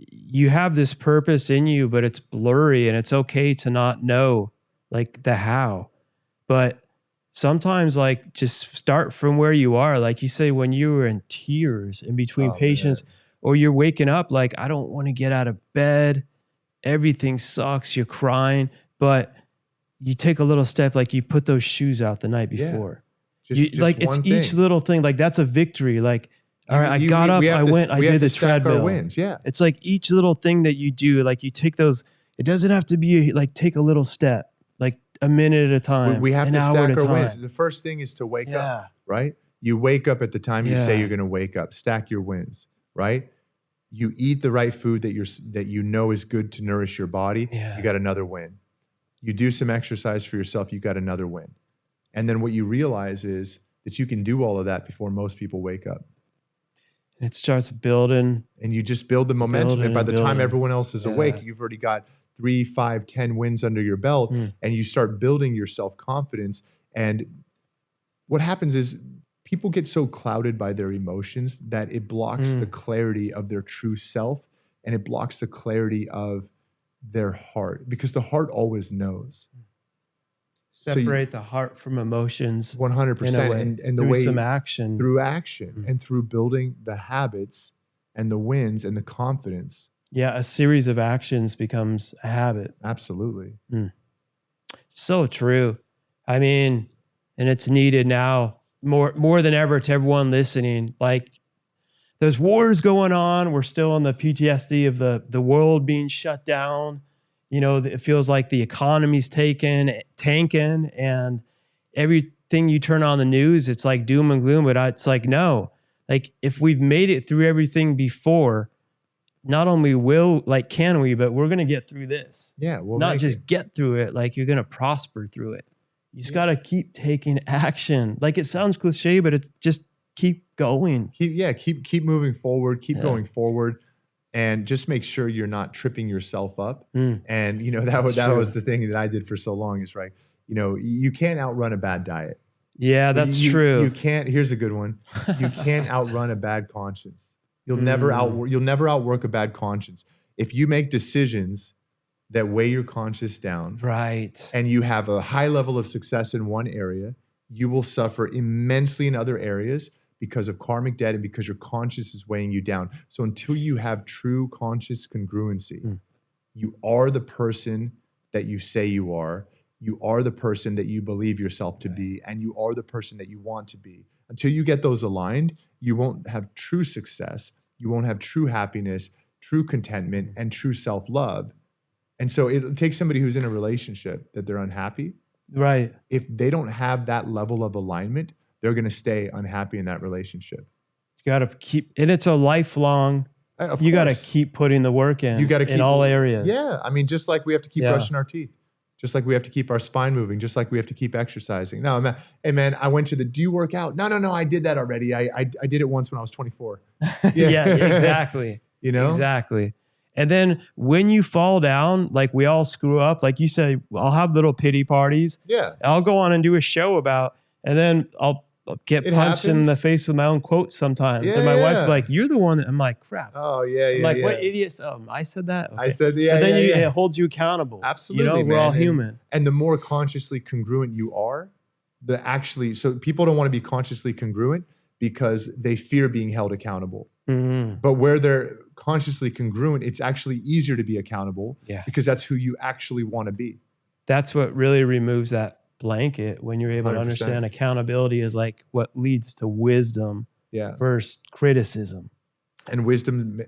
you have this purpose in you, but it's blurry, and it's okay to not know like the how. But sometimes like just start from where you are. Like you say, when you were in tears in between patients, or you're waking up like, I don't want to get out of bed. Everything sucks. You're crying, but you take a little step, like you put those shoes out the night before. Just like it's each little thing. Like that's a victory. Like, all right, I got up, I went, I did the treadmill. Wins. Yeah. It's like each little thing that you do, like you take those, it doesn't have to be like take a little step, like a minute at a time. We have to stack our wins. The first thing is to wake up, right? You wake up at the time you say you're going to wake up. Stack your wins, right? You eat the right food that you know is good to nourish your body. You got another win. You do some exercise for yourself. You got another win. And then what you realize is that you can do all of that before most people wake up. It starts building. And you just build the momentum. And by the time everyone else is awake, you've already got 3, 5, 10 wins under your belt. And you start building your self-confidence. And what happens is people get so clouded by their emotions that it blocks the clarity of their true self. And it blocks the clarity of their heart, because the heart always knows. Separate the heart from emotions. 100%. And the way some action. Through action and through building the habits and the wins and the confidence. Yeah, a series of actions becomes a habit. Absolutely. So true. I mean, and it's needed now more than ever to everyone listening. Like there's wars going on. We're still in the PTSD of the world being shut down. You know, it feels like the economy's tanking, and everything you turn on the news, it's like doom and gloom. But it's like, no, like if we've made it through everything before, not only can we, but we're going to get through this. Yeah. We'll not just get through it. Like you're going to prosper through it. You just got to keep taking action. Like it sounds cliche, but it's just keep going. Keep moving forward. Keep going forward. And just make sure you're not tripping yourself up. And, you know, that was the thing that I did for so long is, right, you know, you can't outrun a bad diet. Yeah, that's true. You can't, here's a good one. You can't outrun a bad conscience. You'll never outwork a bad conscience. If you make decisions that weigh your conscience down, right, and you have a high level of success in one area, you will suffer immensely in other areas because of karmic debt and because your conscience is weighing you down. So until you have true conscious congruency, you are the person that you say you are the person that you believe yourself to be, and you are the person that you want to be. Until you get those aligned, you won't have true success, you won't have true happiness, true contentment, and true self-love. And so it takes somebody who's in a relationship that they're unhappy. Right. If they don't have that level of alignment, they're going to stay unhappy in that relationship. You got to keep, and it's a lifelong, you got to keep putting the work in. You got to keep in all areas. Yeah. I mean, just like we have to keep brushing our teeth, just like we have to keep our spine moving, just like we have to keep exercising. No, hey man, I went to do you work out? No, I did that already. I did it once when I was 24. Yeah, exactly. You know? Exactly. And then when you fall down, like we all screw up, like you say, I'll have little pity parties. Yeah. I'll go on and do a show about, and then I'll get punched in the face with my own quotes sometimes. Yeah, and my wife's like, you're the one that, I'm like, crap. Oh, yeah, I'm like, what idiot? I said that? Okay. I said, yeah, but then it holds you accountable. Absolutely, you know, we're all human. And the more consciously congruent you are, so people don't want to be consciously congruent because they fear being held accountable. But where they're consciously congruent, it's actually easier to be accountable because that's who you actually want to be. That's what really removes that blanket when you're able 100%. To understand accountability is like what leads to wisdom versus criticism. And wisdom,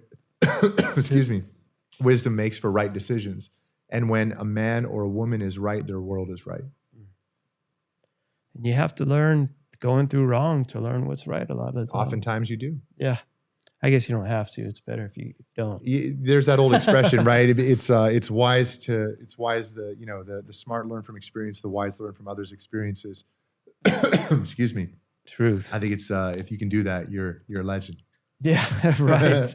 excuse me, wisdom makes for right decisions. And when a man or a woman is right, their world is right. And you have to learn going through wrong to learn what's right a lot of the time. Oftentimes you do. Yeah. I guess you don't have to. It's better if you don't. There's that old expression, right? It's wise the smart learn from experience, the wise learn from others' experiences. Excuse me. Truth. I think it's if you can do that, you're a legend. Yeah, right.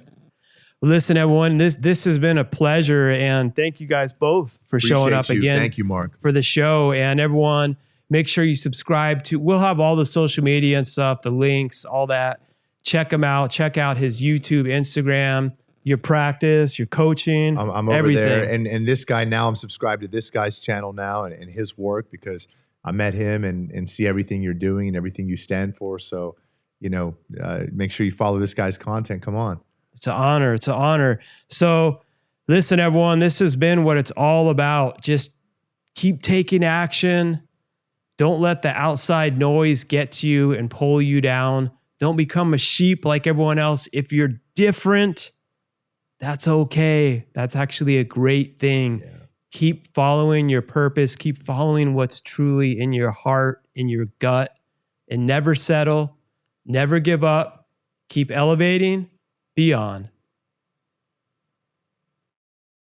Listen, everyone, this has been a pleasure, and thank you guys both for showing up again. Thank you, Mark, for the show. And everyone, make sure you subscribe to. We'll have all the social media and stuff, the links, all that. Check him out. Check out his YouTube, Instagram, your practice, your coaching, I'm over everything. there, and this guy now, I'm subscribed to this guy's channel now and his work because I met him and see everything you're doing and everything you stand for. So, make sure you follow this guy's content. Come on. It's an honor. It's an honor. So listen, everyone, this has been what it's all about. Just keep taking action. Don't let the outside noise get to you and pull you down. Don't become a sheep like everyone else. If you're different, that's okay. That's actually a great thing. Yeah. Keep following your purpose. Keep following what's truly in your heart, in your gut, and never settle. Never give up. Keep elevating. Beyond.